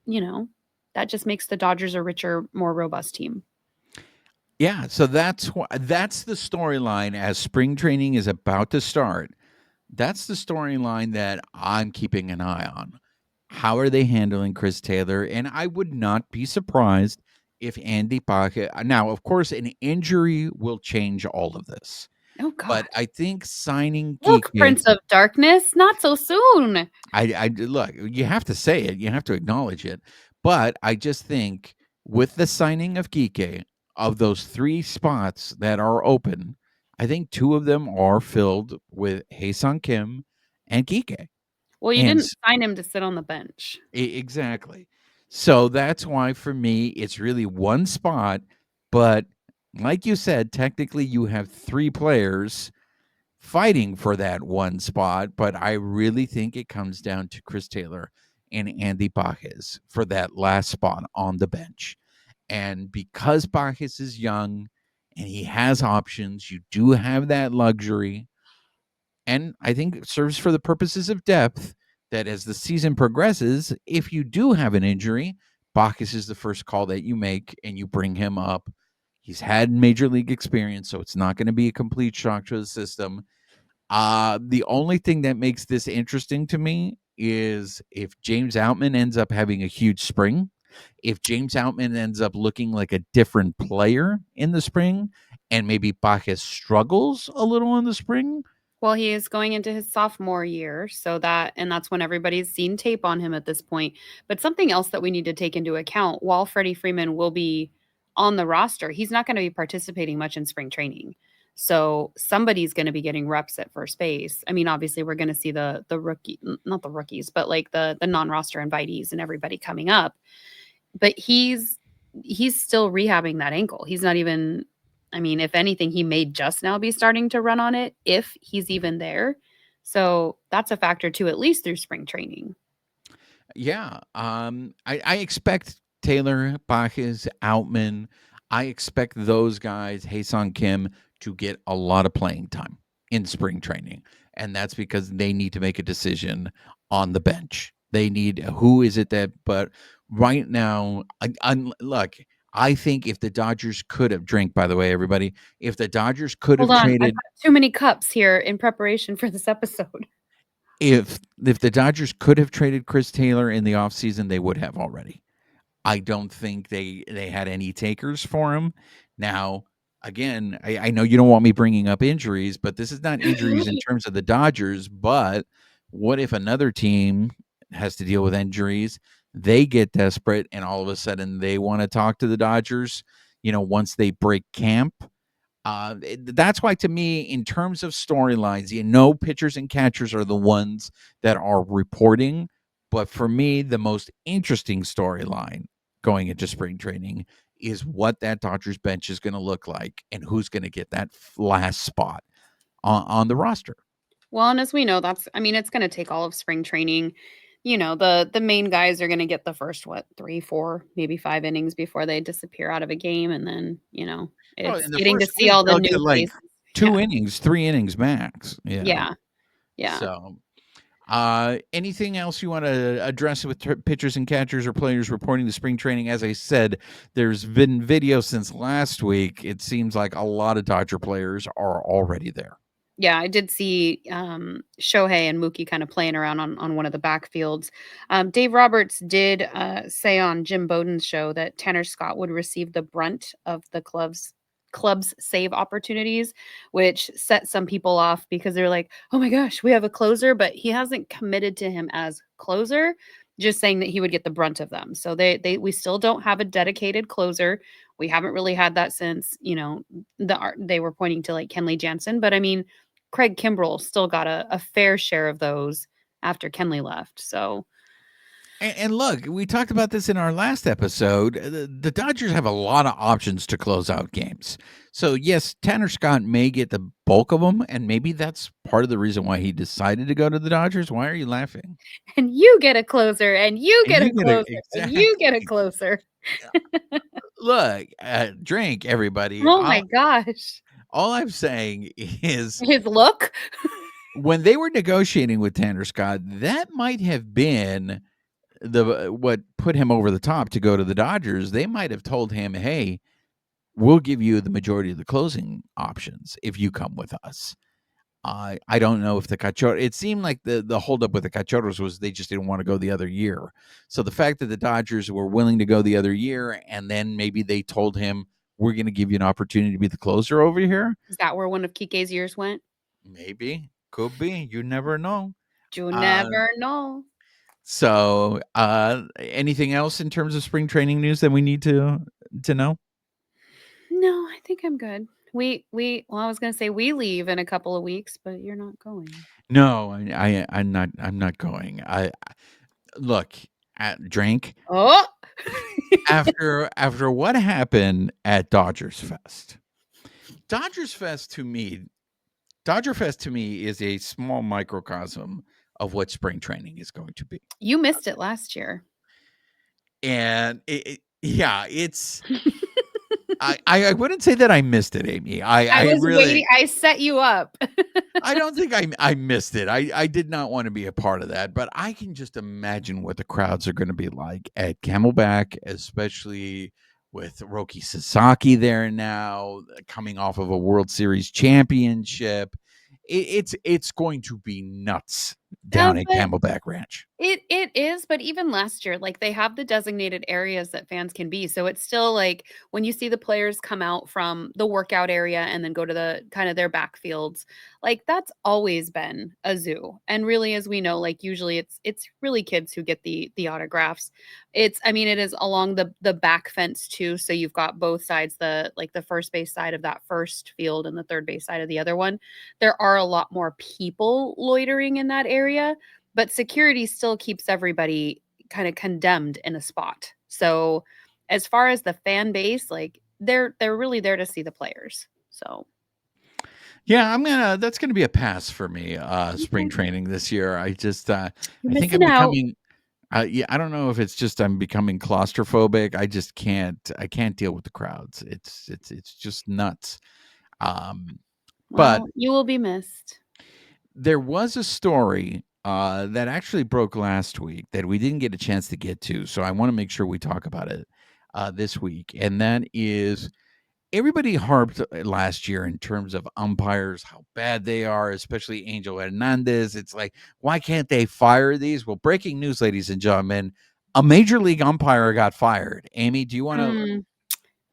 you know, that just makes the Dodgers a richer, more robust team. Yeah, so that's the storyline as spring training is about to start. That's the storyline that I'm keeping an eye on. How are they handling Chris Taylor? And I would not be surprised if Andy Pache. Now, of course, an injury will change all of this. Oh But god. I think signing Look, Kiké, Prince of Darkness, not so soon. look, you have to say it, you have to acknowledge it. But I just think with the signing of Kiké, of those 3 spots that are open, I think 2 of them are filled with Hae-Sung Kim and Kiké. Well, you And didn't sign him to sit on the bench. Exactly. So that's why for me it's really one spot, but like you said, technically you have 3 players fighting for that one spot, but I really think it comes down to Chris Taylor and Andy Pages for that last spot on the bench. And because Pages is young and he has options, you do have that luxury, and I think it serves for the purposes of depth that as the season progresses, if you do have an injury, Bacchus is the first call that you make and you bring him up. He's had major league experience, so it's not going to be a complete shock to the system. The only thing that makes this interesting to me is if James Outman ends up having a huge spring, if James Outman ends up looking like a different player in the spring, and maybe Bacchus struggles a little in the spring. Well, he is going into his sophomore year, so that's when everybody's seen tape on him at this point. But something else that we need to take into account, while Freddie Freeman will be on the roster, he's not going to be participating much in spring training. So somebody's going to be getting reps at first base. I mean, obviously we're going to see the rookie, not the rookies, but like the non-roster invitees and everybody coming up. But he's still rehabbing that ankle. He's not even, I mean, if anything, he may just now be starting to run on it if he's even there. So that's a factor too, at least through spring training. Yeah, I expect Taylor, Bacchus, Outman. I expect those guys, Hae-Sung Kim, to get a lot of playing time in spring training, and that's because they need to make a decision on the bench. They need who is it that? But right now, look, I think if the Dodgers could have drink. By the way, everybody, if the Dodgers could Hold have on, I've traded, got too many cups here in preparation for this episode. If the Dodgers could have traded Chris Taylor in the offseason, they would have already. I don't think they had any takers for him. Now, again, I know you don't want me bringing up injuries, but this is not injuries in terms of the Dodgers. But what if another team has to deal with injuries? They get desperate, and all of a sudden they want to talk to the Dodgers. Once they break camp. That's why, to me, in terms of storylines, pitchers and catchers are the ones that are reporting. But for me, the most interesting storyline going into spring training is what that Dodgers bench is going to look like and who's going to get that last spot on the roster. Well, and as we know, it's going to take all of spring training. The main guys are going to get the first, 3, 4, maybe 5 innings before they disappear out of a game. And then, Well, it's in the getting to first see week, all the they'll new get like faces. 2 innings, 3 innings max. Yeah. Yeah. So, anything else you want to address with pitchers and catchers or players reporting to spring training? As I said, there's been video since last week. It seems like a lot of Dodger players are already there. Yeah, I did see Shohei and Mookie kind of playing around on one of the backfields. Dave Roberts did say on Jim Bowden's show that Tanner Scott would receive the brunt of the club's save opportunities, which set some people off because they're like, oh my gosh, we have a closer, but he hasn't committed to him as closer, just saying that he would get the brunt of them. So we still don't have a dedicated closer. We haven't really had that since, they were pointing to like Kenley Jansen, but I mean, Craig Kimbrell still got a fair share of those after Kenley left. So, and look, we talked about this in our last episode. The Dodgers have a lot of options to close out games. So, yes, Tanner Scott may get the bulk of them, and maybe that's part of the reason why he decided to go to the Dodgers. Why are you laughing? And you get a closer, and you get a closer, and you get a exactly. closer. Look, drink, everybody. Oh my gosh. All I'm saying is His look. when they were negotiating with Tanner Scott, that might have been what put him over the top to go to the Dodgers. They might have told him, hey, we'll give you the majority of the closing options if you come with us. I don't know if the Cachorros, it seemed like the holdup with the Cachorros was they just didn't want to go the other year. So the fact that the Dodgers were willing to go the other year, and then maybe they told him, we're going to give you an opportunity to be the closer over here. Is that where one of Kike's years went? Maybe. Could be. You never know. You never know. So, anything else in terms of spring training news that we need to know? No, I think I'm good. Well, I was going to say we leave in a couple of weeks, but you're not going. No, I'm not going. Look, drink. Oh, after what happened at Dodgers Fest. Dodger Fest to me is a small microcosm of what spring training is going to be. You missed it last year. And it's I wouldn't say that I missed it, Amie. I was really waiting. I set you up. I don't think I missed it. I did not want to be a part of that, but I can just imagine what the crowds are going to be like at Camelback, especially with Roki Sasaki there now, coming off of a World Series championship. It's going to be nuts down at Camelback Ranch. It is, but even last year, like they have the designated areas that fans can be. So it's still like when you see the players come out from the workout area and then go to the kind of their backfields, like that's always been a zoo. And really, as we know, like usually it's really kids who get the autographs. It is along the back fence too. So you've got both sides, the first base side of that first field and the third base side of the other one. There are a lot more people loitering in that area. But security still keeps everybody kind of condemned in a spot. So as far as the fan base, like they're really there to see the players. So yeah, that's gonna be a pass for me. Spring training this year. I just I think I'm out. becoming I don't know if it's just I'm becoming claustrophobic. I can't deal with the crowds. It's just nuts. But you will be missed. There was a story that actually broke last week that we didn't get a chance to get to. So I want to make sure we talk about it this week. And that is everybody harped last year in terms of umpires, how bad they are, especially AJ Hernandez. It's like, why can't they fire these? Well, breaking news, ladies and gentlemen, a major league umpire got fired. Amie, do you want to?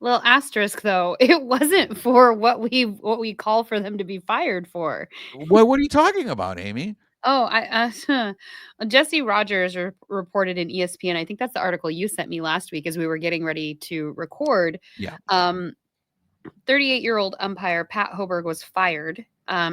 Little asterisk though, it wasn't for what we call for them to be fired for. What are you talking about, Amie? Oh, Jesse Rogers reported in ESPN. I think that's the article you sent me last week as we were getting ready to record. Yeah. 38-year-old umpire Pat Hoberg was fired.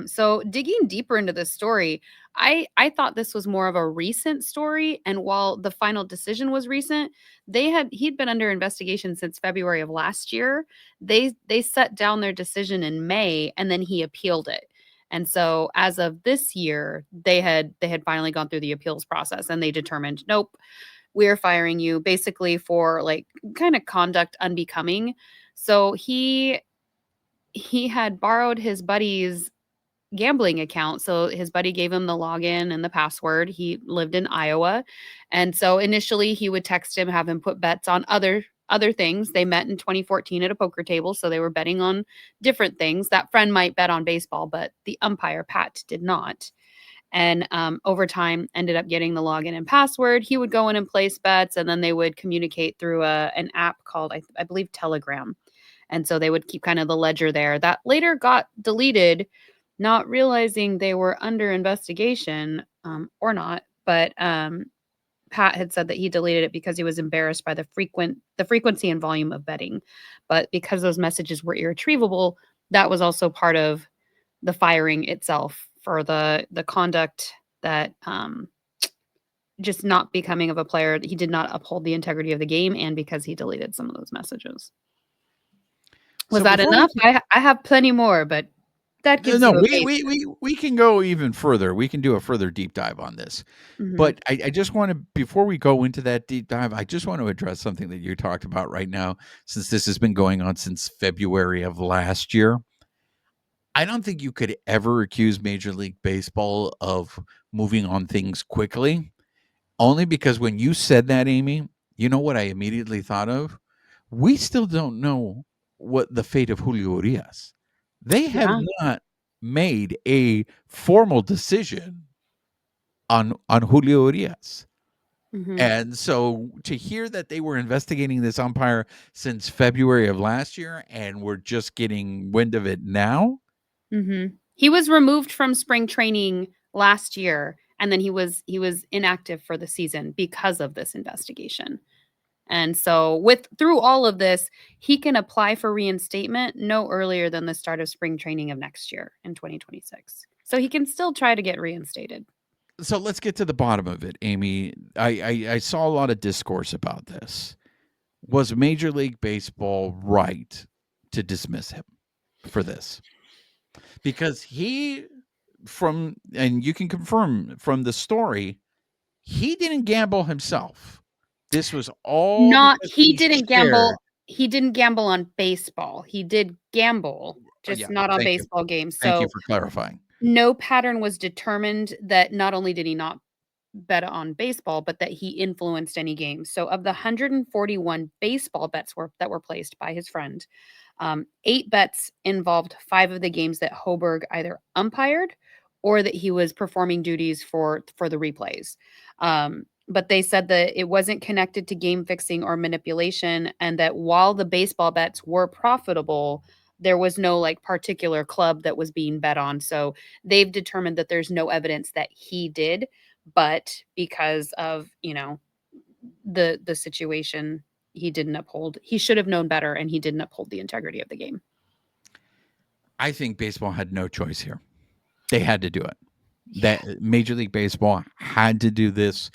So digging deeper into this story, I thought this was more of a recent story. And while the final decision was recent, he'd been under investigation since February of last year. They set down their decision in May, and then he appealed it. And so as of this year, they had finally gone through the appeals process, and they determined, nope, we're firing you basically for like kind of conduct unbecoming. So he had borrowed his buddy's gambling account. So his buddy gave him the login and the password. He lived in Iowa. And so initially he would text him, have him put bets on other things. They met in 2014 at a poker table, so they were betting on different things. That friend might bet on baseball, but the umpire Pat did not. And over time ended up getting the login and password. He would go in and place bets, and then they would communicate through an app called, I believe, Telegram. And so they would keep kind of the ledger there. That later got deleted, not realizing they were under investigation, or not. But Pat had said that he deleted it because he was embarrassed by the frequency and volume of betting. But because those messages were irretrievable, that was also part of the firing itself for the conduct that just not becoming of a player. He did not uphold the integrity of the game, and because he deleted some of those messages. Was that enough? I have plenty more, but that gives no. you We can go even further. We can do a further deep dive on this. But I just want to, before we go into that deep dive, I just want to address something that you talked about right now, since this has been going on since February of last year. I don't think you could ever accuse Major League Baseball of moving on things quickly, only because when you said that, Amie, you know what I immediately thought of? We still don't know what the fate of Julio Urias. They have not made a formal decision on Julio Urias. And so to hear that they were investigating this umpire since February of last year and we're just getting wind of it now. He was removed from spring training last year, and then he was inactive for the season because of this investigation. And so through all of this, he can apply for reinstatement no earlier than the start of spring training of next year in 2026. So he can still try to get reinstated. So let's get to the bottom of it, Amie. I saw a lot of discourse about this. Was Major League Baseball right to dismiss him for this? Because and you can confirm from the story, he didn't gamble himself. This was all he didn't gamble. He didn't gamble on baseball. He did gamble, just not on baseball games. So thank you for clarifying. No pattern was determined that not only did he not bet on baseball, but that he influenced any games. So of the 141 baseball bets that were placed by his friend, 8 bets involved 5 of the games that Hoberg either umpired or that he was performing duties for the replays. But they said that it wasn't connected to game fixing or manipulation, and that while the baseball bets were profitable, there was no like particular club that was being bet on. So they've determined that there's no evidence that he did, but because of, the situation, he should have known better, and he didn't uphold the integrity of the game. I think baseball had no choice here. They had to do it. That Major League Baseball had to do this.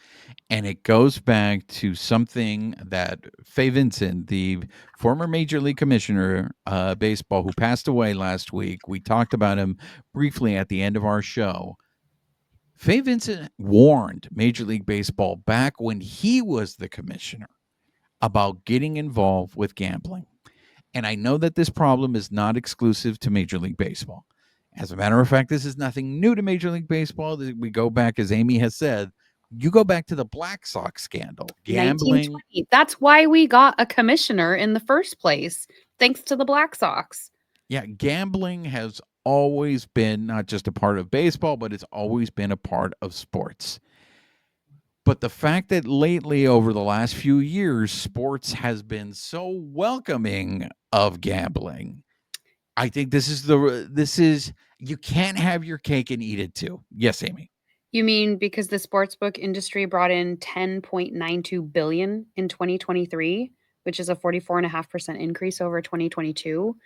And it goes back to something that Fay Vincent, the former Major League Commissioner baseball, who passed away last week, we talked about him briefly at the end of our show. Fay Vincent warned Major League Baseball back when he was the commissioner about getting involved with gambling. And I know that this problem is not exclusive to Major League Baseball. As a matter of fact, this is nothing new to Major League Baseball. We go back, as Amie has said, you go back to the Black Sox scandal, gambling. 1920. That's why we got a commissioner in the first place, thanks to the Black Sox. Yeah, gambling has always been not just a part of baseball, but it's always been a part of sports. But the fact that lately, over the last few years, sports has been so welcoming of gambling, I think this is you can't have your cake and eat it too. Yes, Amy. You mean because the sportsbook industry brought in 10.92 billion in 2023, which is a 44.5% increase over 2022.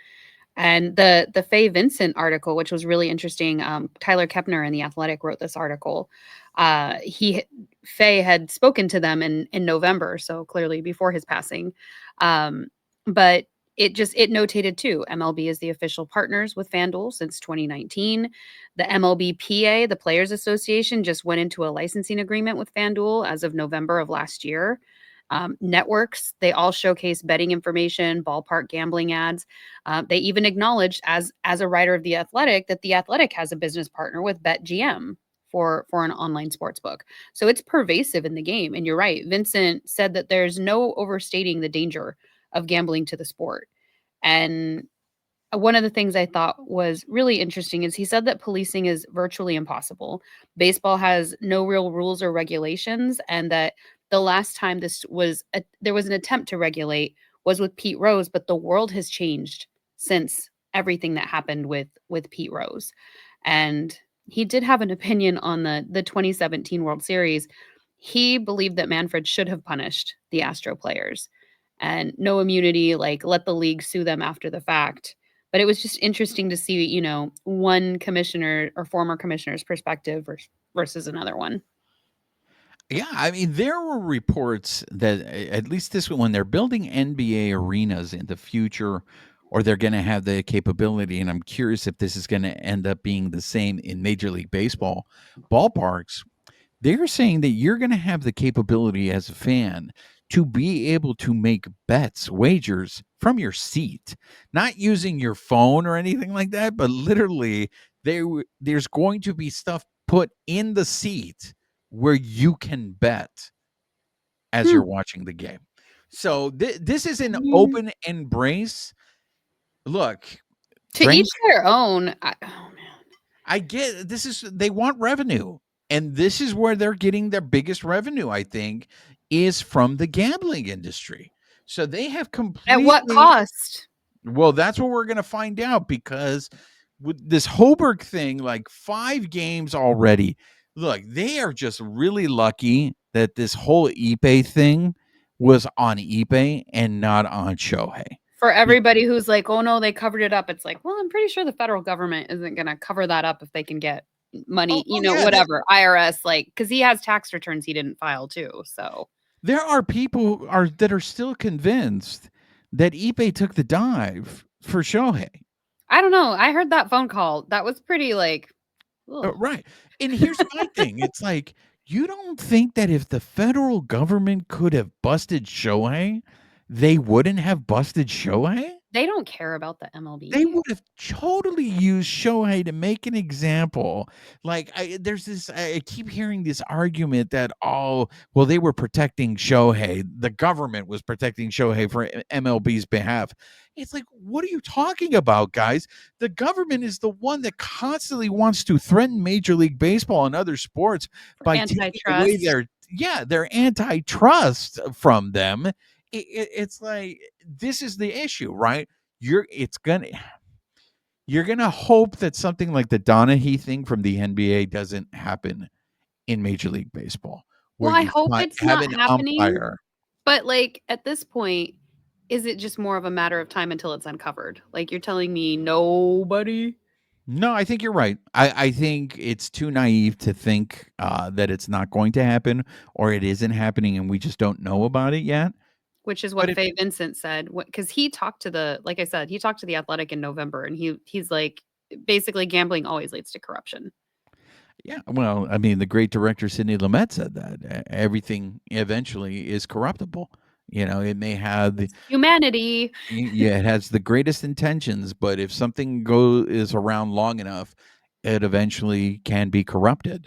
And the Fay Vincent article, which was really interesting, Tyler Kepner in The Athletic wrote this article. Fay had spoken to them in November, so clearly before his passing. But it notated too, MLB is the official partners with FanDuel since 2019. The MLBPA, the Players Association, just went into a licensing agreement with FanDuel as of November of last year. Networks, they all showcase betting information, ballpark gambling ads. They even acknowledged, as a writer of The Athletic, that The Athletic has a business partner with BetGM for an online sports book. So it's pervasive in the game. And you're right. Vincent said that there's no overstating the danger of gambling to the sport. And one of the things I thought was really interesting is he said that policing is virtually impossible. Baseball has no real rules or regulations, and that the last time there was an attempt to regulate was with Pete Rose, but the world has changed since everything that happened with Pete Rose. And he did have an opinion on the 2017 World Series. He believed that Manfred should have punished the Astro players and no immunity, like let the league sue them after the fact. But it was just interesting to see, one commissioner or former commissioner's perspective versus another one. Yeah, I mean, there were reports that at least this when they're building NBA arenas in the future, or they're going to have the capability, and I'm curious if this is going to end up being the same in Major League Baseball ballparks. They're saying that you're going to have the capability as a fan to be able to make bets, wagers from your seat, not using your phone or anything like that, but literally there's going to be stuff put in the seat where you can bet as you're watching the game. So this is an open embrace. Look, To each their own. Oh man. I get they want revenue. And this is where they're getting their biggest revenue, I think, is from the gambling industry. So they have completely At what cost? Well, that's what we're going to find out, because with this Hoberg thing, like 5 games already. Look, they are just really lucky that this whole Ipe thing was on Ipe and not on Shohei. For everybody who's like, oh no, they covered it up. It's like, well, I'm pretty sure the federal government isn't going to cover that up if they can get money, whatever, IRS, like, because he has tax returns he didn't file too. So there are people that are still convinced that Ipe took the dive for Shohei. I don't know. I heard that phone call. That was pretty like, right. And here's my thing. It's like, you don't think that if the federal government could have busted Shohei, they wouldn't have busted Shohei? They don't care about the MLB. They would have totally used Shohei to make an example. Like, I keep hearing this argument that, they were protecting Shohei. The government was protecting Shohei for MLB's behalf. It's like, what are you talking about, guys? The government is the one that constantly wants to threaten Major League Baseball and other sports by taking away their antitrust from them. It's like, this is the issue, right? You're gonna hope that something like the Donaghy thing from the NBA doesn't happen in Major League Baseball. Well, I hope it's not happening. Umpire. But like at this point, is it just more of a matter of time until it's uncovered? Like you're telling me nobody? No, I think you're right. I think it's too naive to think that it's not going to happen, or it isn't happening and we just don't know about it yet. Which is what Fay Vincent said, because he talked to like I said, he talked to The Athletic in November, and he's like, basically gambling always leads to corruption. Yeah, well, I mean, the great director Sidney Lumet said that everything eventually is corruptible. It may have humanity. Yeah, it has the greatest intentions, but if something is around long enough, it eventually can be corrupted.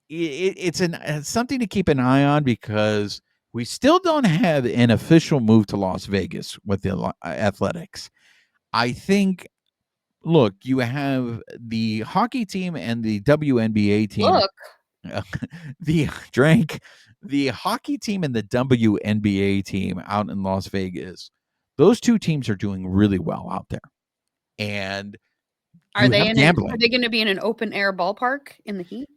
It's something to keep an eye on, because We still don't have an official move to Las Vegas with the Athletics. I think, look, you have the hockey team and the WNBA team. Look, The hockey team and the WNBA team out in Las Vegas. Those two teams are doing really well out there. And are they gambling. are they going to be in an open air ballpark in the heat?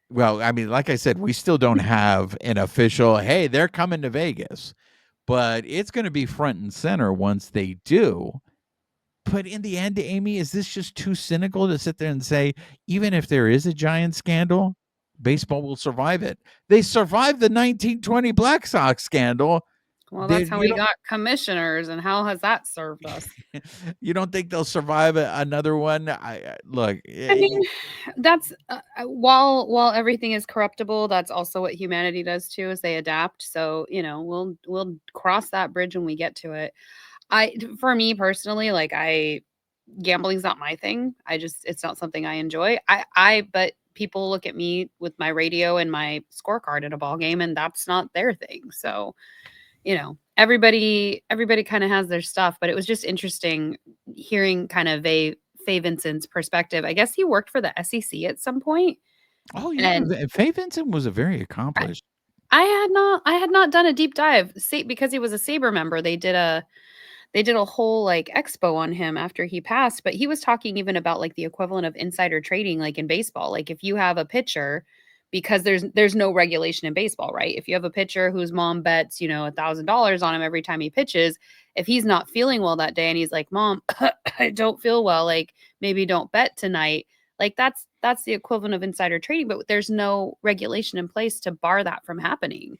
Well, I mean, like I said, we still don't have an official, hey, they're coming to Vegas. But it's going to be front and center once they do. But in the end, Amy, is this just too cynical to sit there and say, even if there is a giant scandal, baseball will survive it? They survived the 1920 Black Sox scandal. Well, that's how we got commissioners, and how has that served us? You don't think they'll survive another one? Look. I mean, that's while everything is corruptible, that's also what humanity does too, is they adapt. So we'll cross that bridge when we get to it. For me personally, like gambling's not my thing. It's not something I enjoy. But people look at me with my radio and my scorecard at a ball game, and that's not their thing. So, everybody kind of has their stuff, but it was just interesting hearing kind of Fay Vincent's perspective. I guess he worked for the SEC at some point. Oh yeah, and Fay Vincent was a very accomplished. I had not done a deep dive. Because he was a Sabre member, they did a whole like expo on him after he passed, but he was talking even about like the equivalent of insider trading, like in baseball. Like if you have a pitcher, because there's no regulation in baseball, right? If you have a pitcher whose mom bets, $1,000 on him every time he pitches, if he's not feeling well that day and he's like, Mom, I don't feel well, like maybe don't bet tonight. Like that's the equivalent of insider trading, but there's no regulation in place to bar that from happening.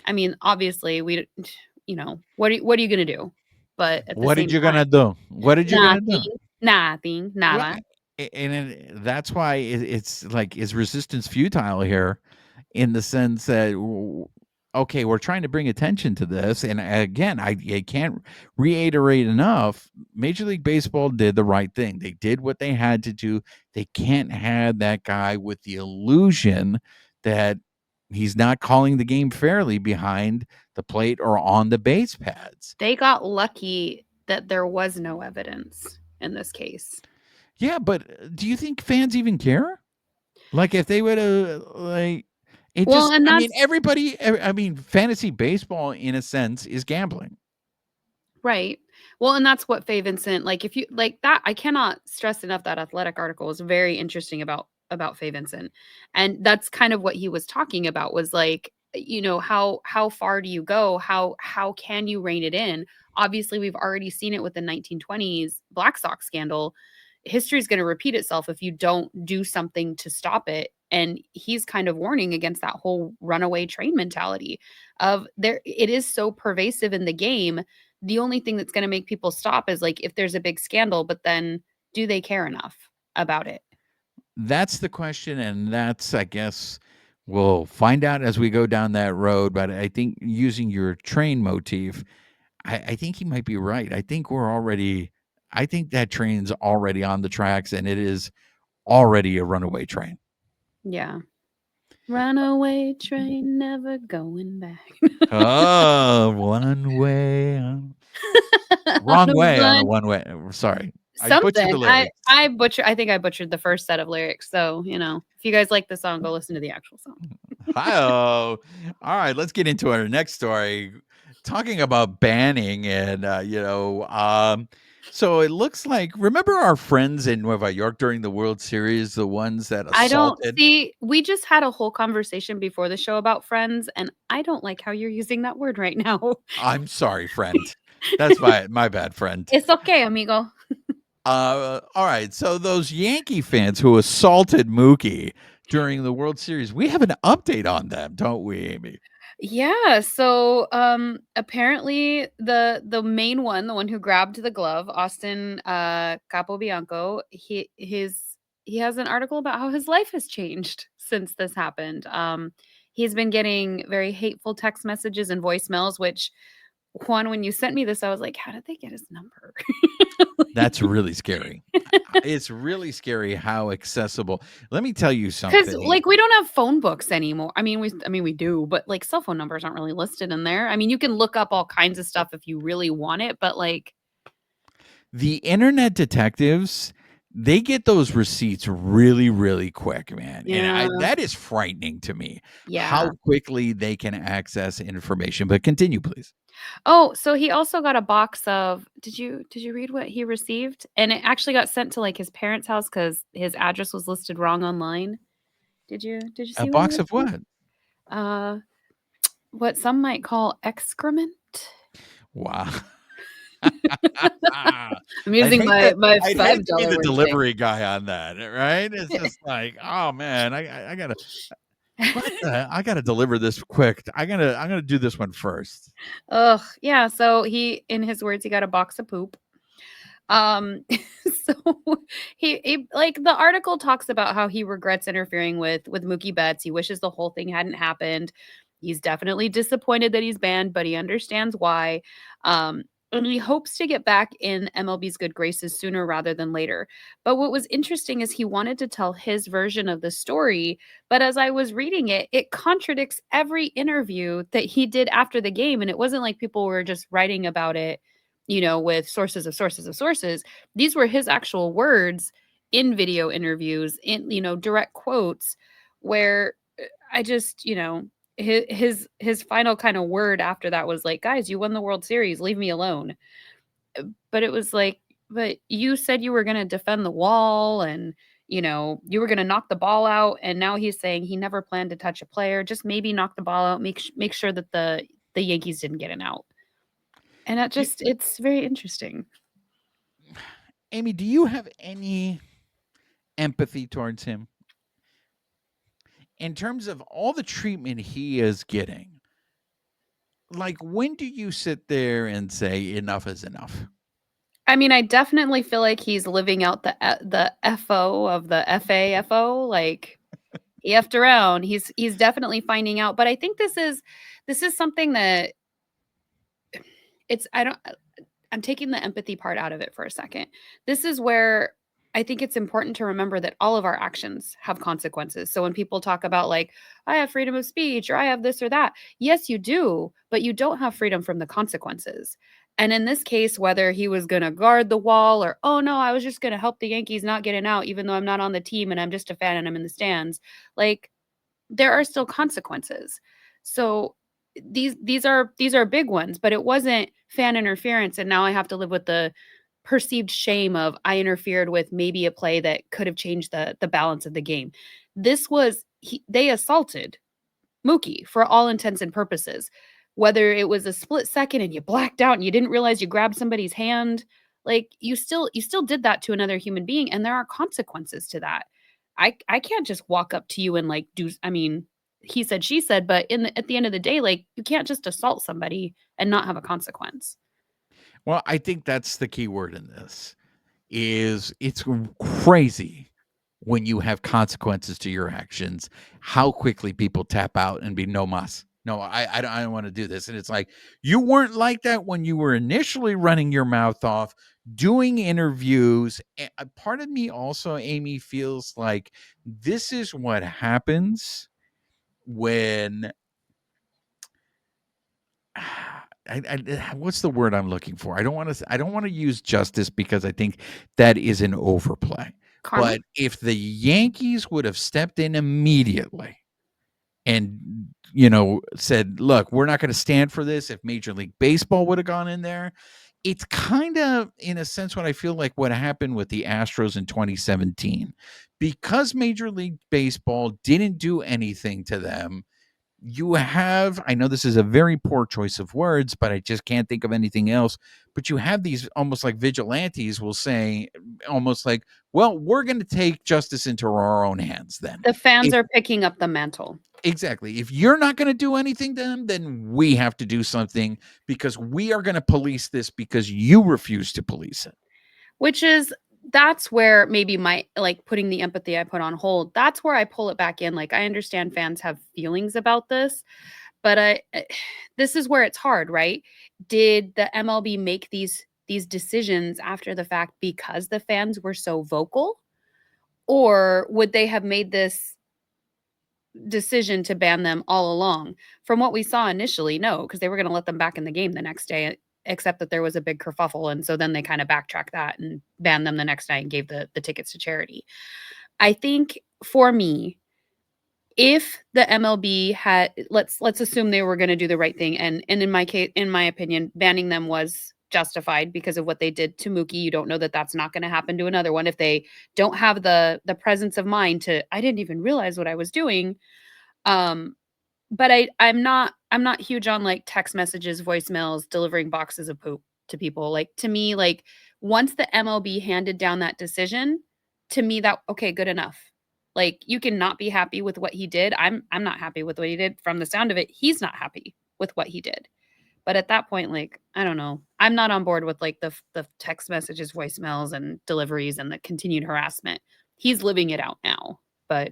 I mean, obviously what are you going to do? But what did you gonna do? What did you gonna do? Nothing. Nada. And that's why it's like, is resistance futile here, in the sense that, okay, we're trying to bring attention to this, and again, I can't reiterate enough. Major League Baseball did the right thing. They did what they had to do. They can't have that guy with the illusion that he's not calling the game fairly behind the plate or on the base pads. They got lucky that there was no evidence in this case. Yeah, but do you think fans even care? Like, if they would have, like, it well, just, I mean, everybody, I mean, fantasy baseball, in a sense, is gambling. Right. Well, and that's what Fay Vincent, like, if you like that, I cannot stress enough that Athletic article was very interesting about Fay Vincent. And that's kind of what he was talking about, was like, how far do you go? How can you rein it in? Obviously, we've already seen it with the 1920s Black Sox scandal. History is going to repeat itself if you don't do something to stop it. And he's kind of warning against that whole runaway train mentality of it is so pervasive in the game. The only thing that's going to make people stop is like if there's a big scandal, but then do they care enough about it? That's the question. And that's, I guess, we'll find out as we go down that road. But I think, using your train motif, I think he might be right. I think that train's already on the tracks, and it is already a runaway train. Yeah. Runaway train, never going back. Oh, one way. Wrong way on the one way. Sorry. Something. I butchered the lyrics. I think I butchered the first set of lyrics. So, if you guys like the song, go listen to the actual song. Hi-oh. All right, let's get into our next story. Talking about banning and, so it looks like, remember our friends in Nueva York during the World Series, the ones that assaulted? We just had a whole conversation before the show about friends, and I don't like how you're using that word right now. I'm sorry, friend. That's my bad, friend. It's okay, amigo. All right, so those Yankee fans who assaulted Mookie during the World Series, we have an update on them, don't we, Amy? Yeah, so apparently the main one, the one who grabbed the glove, Austin Capobianco, he has an article about how his life has changed since this happened. He's been getting very hateful text messages and voicemails, which Juan, when you sent me this, I was like, how did they get his number? That's really scary. It's really scary how accessible. Let me tell you Because something. like we don't have phone books anymore. I mean, we do, but like cell phone numbers aren't really listed in there. I mean, you can look up all kinds of stuff if you really want it, but like The internet detectives, they get those receipts really, really quick, man. yeah, That is frightening to me, yeah. how quickly they can access information. But continue, please. Oh, so he also got a box of did you read what he received? And it actually got sent to like his parents' house because his address was listed wrong online. Did you A see what he box of received? what? What some might call excrement. Wow. I'm I'd using hate to my I'd hate to be $5 the word thing. delivery guy on that, right? It's just like, oh man, I gotta I gotta deliver this quick. I'm gonna do this one first. Ugh, yeah. So he, in his words, he got a box of poop. Um, so he like the article talks about how he regrets interfering with Mookie Betts. He wishes the whole thing hadn't happened. He's definitely disappointed that he's banned, but he understands why. And he hopes to get back in MLB's good graces sooner rather than later. But what was interesting is he wanted to tell his version of the story, but as I was reading it, it contradicts every interview that he did after the game. And it wasn't like people were just writing about it, with sources of sources of sources. These were his actual words in video interviews, in, direct quotes, where I just, his final kind of word after that was like, guys, you won the World Series, leave me alone. But it was like, but you said you were going to defend the wall and you were going to knock the ball out, and now he's saying he never planned to touch a player, just maybe knock the ball out, make sure that the Yankees didn't get an out. And that You, it's very interesting. Amy, do you have any empathy towards him in terms of all the treatment he is getting? Like, when do you sit there and say enough is enough? I mean, I definitely feel like he's living out the FO of the FAFO, like he effed around. He's definitely finding out, but I think this is something that it's I don't I'm taking the empathy part out of it for a second. This is where I think it's important to remember that all of our actions have consequences. So when people talk about like, I have freedom of speech or I have this or that, yes, you do, but you don't have freedom from the consequences. And in this case, whether he was going to guard the wall or, oh no, I was just going to help the Yankees not get an out, even though I'm not on the team and I'm just a fan and I'm in the stands, like there are still consequences. So these are big ones, but it wasn't fan interference and now I have to live with the perceived shame of I interfered with maybe a play that could have changed the balance of the game. This was they assaulted Mookie for all intents and purposes. Whether it was a split second and you blacked out and you didn't realize you grabbed somebody's hand, like you still did that to another human being and there are consequences to that. I can't just walk up to you and like do I mean, he said she said, but at the end of the day, like you can't just assault somebody and not have a consequence. Well, I think that's the key word in this. Is it's crazy when you have consequences to your actions, how quickly people tap out and be no mas. No, I don't want to do this. And it's like, you weren't like that when you were initially running your mouth off, doing interviews. Part of me also, Amy, feels like this is what happens when what's the word I'm looking for? I don't want to use justice because I think that is an overplay. Karma? But if the Yankees would have stepped in immediately and said, "Look, we're not going to stand for this," if Major League Baseball would have gone in there, it's kind of in a sense what I feel like what happened with the Astros in 2017. Because Major League Baseball didn't do anything to them, I know this is a very poor choice of words, but I just can't think of anything else. But you have these almost like vigilantes will say, almost like, well, we're going to take justice into our own hands then. The fans are picking up the mantle. Exactly. If you're not going to do anything to them, then we have to do something because we are going to police this because you refuse to police it. That's where maybe my like putting the empathy I put on hold, that's where I pull it back in. Like I understand fans have feelings about this, But this is where it's hard, right? Did the MLB make these decisions after the fact because the fans were so vocal? Or would they have made this decision to ban them all along? From what we saw initially, no, because they were going to let them back in the game the next day, except that there was a big kerfuffle. And so then they kind of backtracked that and banned them the next night and gave the tickets to charity. I think for me, if the MLB had, let's assume they were going to do the right thing, and in my case, in my opinion, banning them was justified because of what they did to Mookie. You don't know that that's not going to happen to another one if they don't have the presence of mind to, I didn't even realize what I was doing. But I'm not huge on like text messages, voicemails, delivering boxes of poop to people. Like, to me, like, once the MLB handed down that decision, to me, that okay, good enough. Like, you can not be happy with what he did. I'm not happy with what he did. From the sound of it, he's not happy with what he did. But at that point, like, I don't know. I'm not on board with like the text messages, voicemails, and deliveries and the continued harassment. He's living it out now. But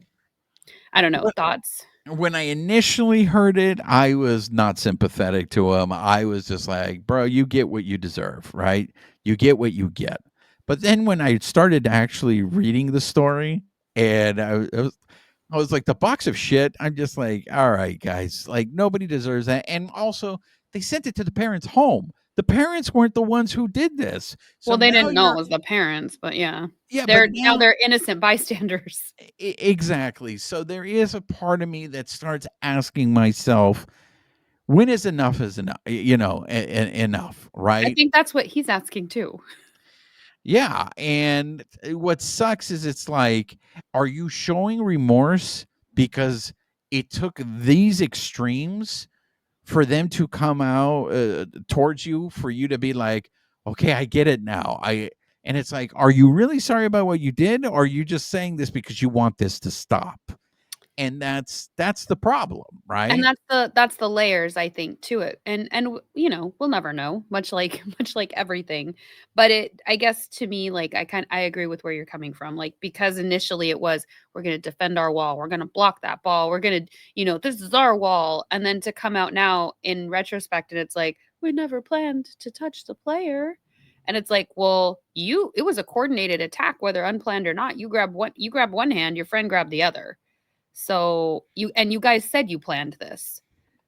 I don't know. Thoughts? When I initially heard it, I was not sympathetic to him. I was just like, bro, you get what you deserve, right? You get what you get. But then when I started actually reading the story, and I was like, the box of shit, I'm just like, all right, guys, like, nobody deserves that. And also, they sent it to the parents' home. The parents weren't the ones who did this. So Well, they now didn't know it was the parents, but yeah. yeah, but Now they're innocent bystanders. Exactly. So there is a part of me that starts asking myself, when is enough, you know, enough, I right? think that's what he's asking too. Yeah. And what sucks is it's like, are you showing remorse because it took these extremes for them to come out towards you, for you to be like, okay, I get it now. And it's like, are you really sorry about what you did? Or are you just saying this because you want this to stop? And that's the problem, And right? that's the layers, I think, to it. And you know, we'll never know, much like much like everything. But I guess to me, like, I agree with where you're coming from. Like, because initially it was, we're going to defend our wall, we're going to block that ball, we're going to, you know, this is our wall. And then to come out now in retrospect and it's like, we never planned to touch the player. And it's like, well, it was a coordinated attack, whether unplanned or not. You grab one hand, your friend grabbed the other. So you guys said you planned this.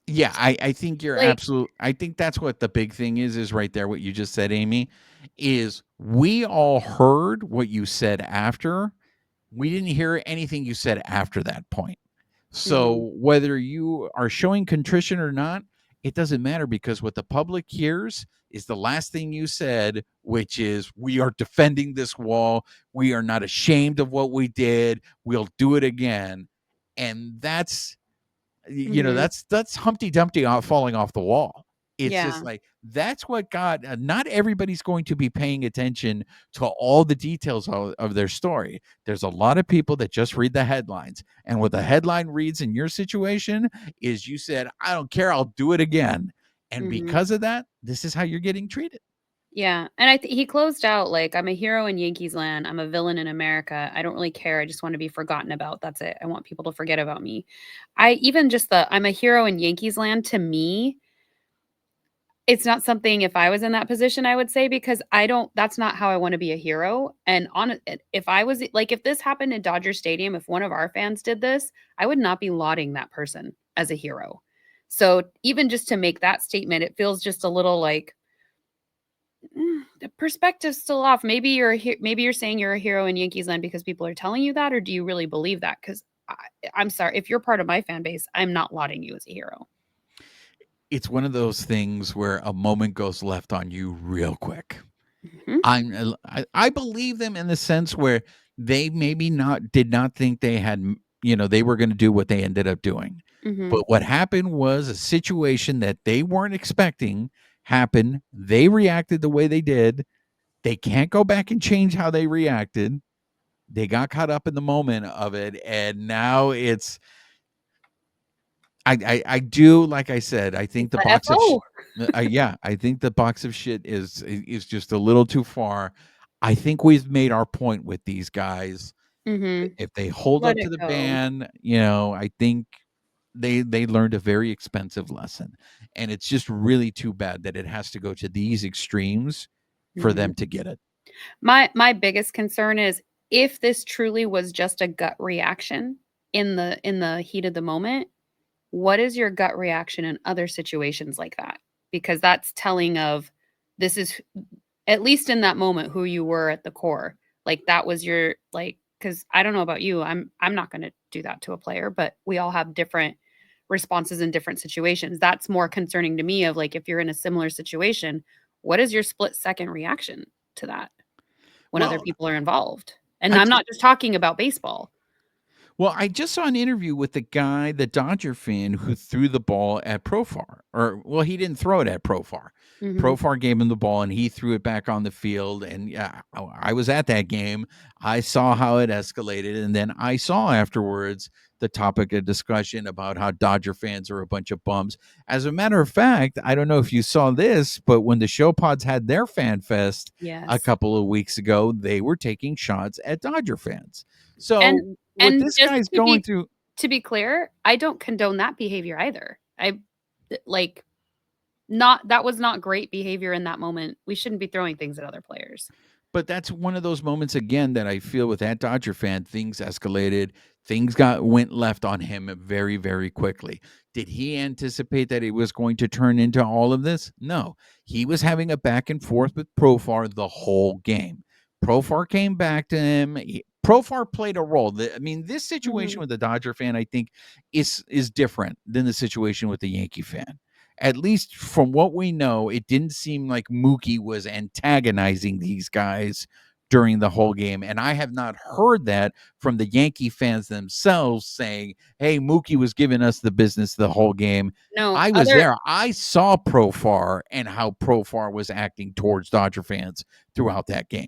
Yeah, I think you're Like, absolute. I think that's what the big thing is right there. What you just said, Amy, is we all heard what you said after. We didn't hear anything you said after that point. mhm, So whether you are showing contrition or not, it doesn't matter, because what the public hears is the last thing you said, which is, we are defending this wall. We are not ashamed of what we did. We'll do it again. And that's, you know, mhm, that's Humpty Dumpty falling off the wall. It's just yeah, like, that's what got, not everybody's going to be paying attention to all the details of their story. There's a lot of people that just read the headlines, and what the headline reads in your situation is, you said, I don't care, I'll do it again. And mhm, because of that, this is how you're getting treated. yeah, and I think he closed out like, "I'm a hero in Yankees land, I'm a villain in America, I don't really care, I just wanna be forgotten about, that's it, I want people to forget about me." I even just the, "I'm a hero in Yankees land," to me, it's not something, if I was in that position, I would say, because I don't, that's not how I wanna be a hero. And on it, if I was like, if this happened in Dodger Stadium, if one of our fans did this, I would not be lauding that person as a hero. So even just to make that statement, it feels just a little like, the perspective's still off. Maybe maybe you're saying you're a hero in Yankees land because people are telling you that, or do you really believe that? Because I'm sorry, if you're part of my fan base, I'm not lauding you as a hero. It's one of those things where a moment goes left on you real quick. Mhm, I believe them in the sense where they maybe not did not think they had, you know, they were going to do what they ended up doing. mhm, But what happened was a situation that they weren't expecting happened. They reacted the way they did. They can't go back and change how they reacted. They got caught up in the moment of it, and now it's, I do, like I said, I think it's the the box of FO. yeah, I think the box of shit is just a little too far. I think we've made our point with these guys. Mhm. If they hold Let up to it the go. ban, you know, I think they learned a very expensive lesson, and it's just really too bad that it has to go to these extremes for Mhm. them to get it. My biggest concern is if this truly was just a gut reaction in the heat of the moment, what is your gut reaction in other situations like that? Because that's telling of this is at least in that moment who you were at the core. Like that was your like cuz I don't know about you, I'm not going to do that to a player, but we all have different responses in different situations. That's more concerning to me of like if you're in a similar situation, what is your split second reaction to that when other Well, people are involved? And I I'm ju- not just talking about baseball. I just saw an interview with the guy, the Dodger fan, who threw the ball at Profar. Or, well, he didn't throw it at Profar. Mhm. Profar gave him the ball and he threw it back on the field. And yeah, I was at that game. I saw how it escalated. And then I saw afterwards the topic of discussion about how Dodger fans are a bunch of bums. As a matter of fact, I don't know if you saw this, but when the Show Pods had their fan fest a Yes. couple of weeks ago, they were taking shots at Dodger fans. And So what and this just guy's going through, to be clear, I don't condone that behavior either. Like not that was not great behavior in that moment. We shouldn't be throwing things at other players. but that's one of those moments again that I feel with that Dodger fan, things escalated, things went left on him very, very quickly. Did he anticipate that it was going to turn into all of this? No. He was having a back and forth with Profar the whole game. Profar came back to him. Profar played a role. I mean, this situation Mhm. with the Dodger fan, I think, is different than the situation with the Yankee fan. At least from what we know, it didn't seem like Mookie was antagonizing these guys during the whole game. And I have not heard that from the Yankee fans themselves saying, hey, Mookie was giving us the business the whole game. No, I was other there. I saw Profar and how Profar was acting towards Dodger fans throughout that game.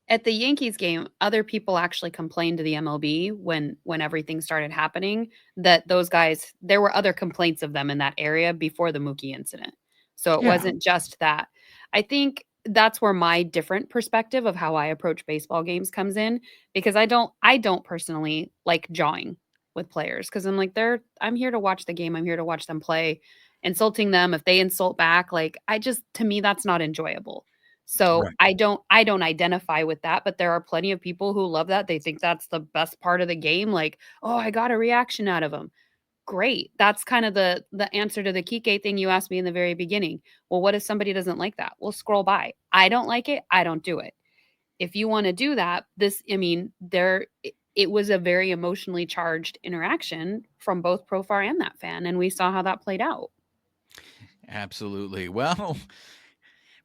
at the Yankees game, other people actually complained to the MLB when everything started happening that those guys there were other complaints of them in that area before the Mookie incident. So it Yeah. wasn't just that. I think that's where my different perspective of how I approach baseball games comes in because I don't personally like jawing with players because I'm like I'm here to watch the game. I'm here to watch them play. Insulting them if they insult back, like I just to me that's not enjoyable. So Right. I don't identify with that, but there are plenty of people who love that. They think that's the best part of the game. Like, oh, I got a reaction out of them. Great. That's kind of the answer to the Kiké thing you asked me in the very beginning. Well, what if somebody doesn't like that? We'll scroll by. I don't like it. I don't do it. If you want to do that, I mean, it was a very emotionally charged interaction from both Profar and that fan, and we saw how that played out. Absolutely.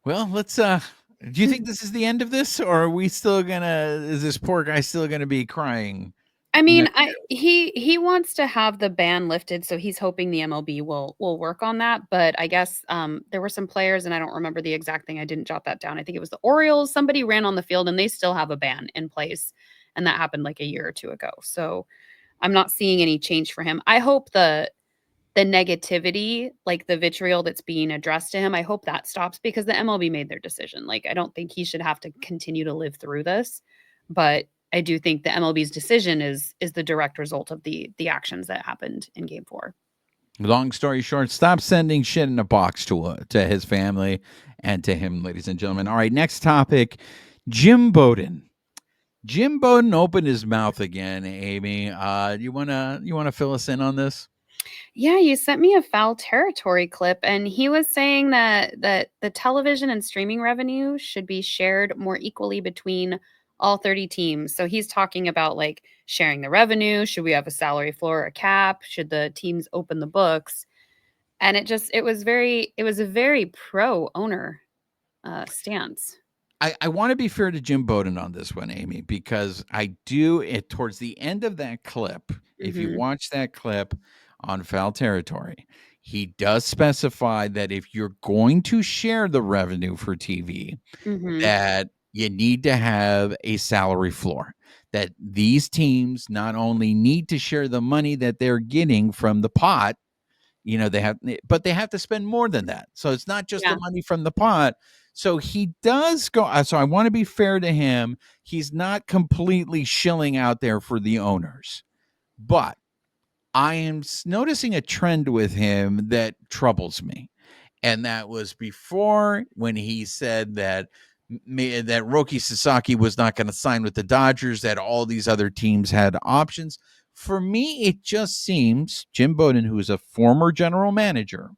Let's do you think this is the end of this, or are we still gonna is this poor guy still gonna be crying I mean, next I he wants to have the ban lifted, so he's hoping the MLB will work on that, but I guess, there were some players, and I don't remember the exact thing, I didn't jot that down. I think it was the Orioles, somebody ran on the field, and they still have a ban in place, and that happened, like, a year or 2 ago, so I'm not seeing any change for him. I hope the negativity, like, the vitriol that's being addressed to him, I hope that stops because the MLB made their decision, like, I don't think he should have to continue to live through this, but I do think the MLB's decision is the direct result of the actions that happened in game 4. Long story short, stop sending shit in a box to his family and to him, ladies and gentlemen. All right, next topic, Jim Bowden. Jim Bowden opened his mouth again, Amy. You wanna fill us in on this? Yeah, you sent me a foul territory clip, and he was saying that the television and streaming revenue should be shared more equally between all 30 teams. So he's talking about like sharing the revenue. Should we have a salary floor or a cap? Should the teams open the books? And it was a very pro owner stance. I want to be fair to Jim Bowden on this one, Amy, because I do it towards the end of that clip. If you Hmm. watch that clip on Foul Territory, he does specify that if you're going to share the revenue for TV, Hmm. that you need to have a salary floor. That these teams not only need to share the money that they're getting from the pot, but they have to spend more than that. So it's not just the Yeah. money from the pot. So he does go. So I want to be fair to him. He's not completely shilling out there for the owners, but I am noticing a trend with him that troubles me. And that was before when he said that that Roki Sasaki was not going to sign with the Dodgers, that all these other teams had options. For me, it just seems Jim Bowden, who is a former general manager,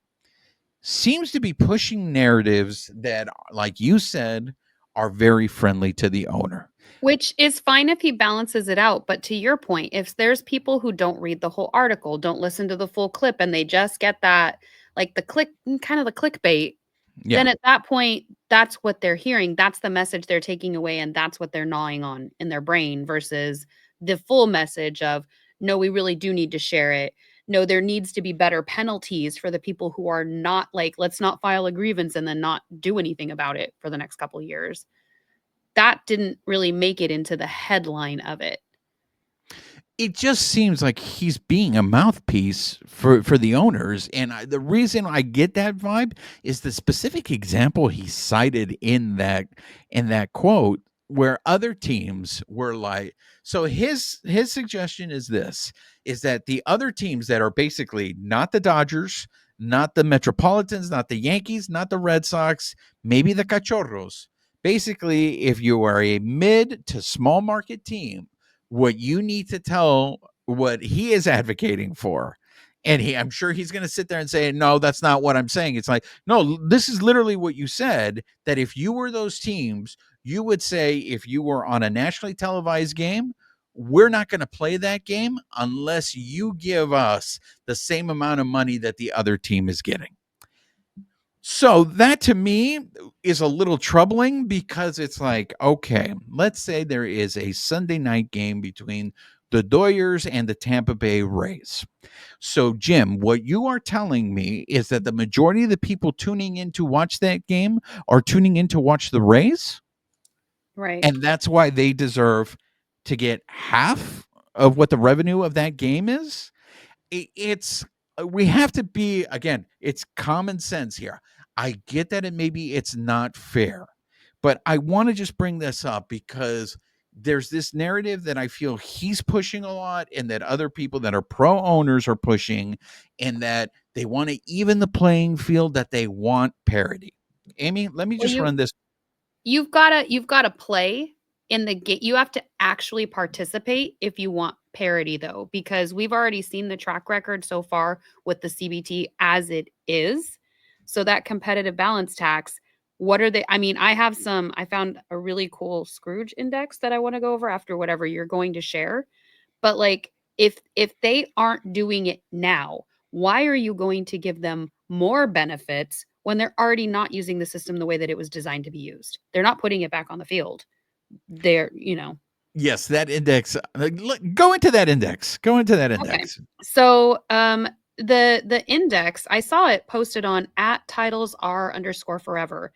seems to be pushing narratives that, like you said, are very friendly to the owner. Which is fine if he balances it out. But to your point, if there's people who don't read the whole article, don't listen to the full clip, and they just get that, like the kind of the clickbait, then at that point, that's what they're hearing. That's the message they're taking away, and that's what they're gnawing on in their brain versus the full message of, no, we really do need to share it. No, there needs to be better penalties for the people who are not like, let's not file a grievance and then not do anything about it for the next couple of years. That didn't really make it into the headline of it. It just seems like he's being a mouthpiece for the owners. And the reason I get that vibe is the specific example he cited in that quote, where other teams were like, so his suggestion is this, is that the other teams that are basically not the Dodgers, not the Metropolitans, not the Yankees, not the Red Sox, maybe the Cachorros, basically, if you are a mid to small market team, what you need to tell what he is advocating for. And I'm sure he's going to sit there and say, no, that's not what I'm saying. It's like, no, this is literally what you said, that if you were those teams, you would say, if you were on a nationally televised game, we're not going to play that game unless you give us the same amount of money that the other team is getting. So that to me is a little troubling, because it's like, okay, let's say there is a Sunday night game between the Dodgers and the Tampa Bay Rays. So, Jim, what you are telling me is that the majority of the people tuning in to watch that game are tuning in to watch the Rays? Right. And that's why they deserve to get half of what the revenue of that game is? It's we have to be, again, it's common sense here. I get that it's not fair, but I want to just bring this up because there's this narrative that I feel he's pushing a lot, and that other people that are pro owners are pushing, and that they want to even the playing field, that they want parity. Amie, let me Well, just run this. you've gotta play in the game. You have to actually participate if you want parity, though, because we've already seen the track record so far with the CBT as it is. So that competitive balance tax, what are they? I mean, I found a really cool Scrooge index that I want to go over after whatever you're going to share. But like, if they aren't doing it now, why are you going to give them more benefits when they're already not using the system the way that it was designed to be used? They're not putting it back on the field. They're, Yes, that index. Go into that index. Go into that Okay. index. So the index, I saw it posted on @TitlesR_forever.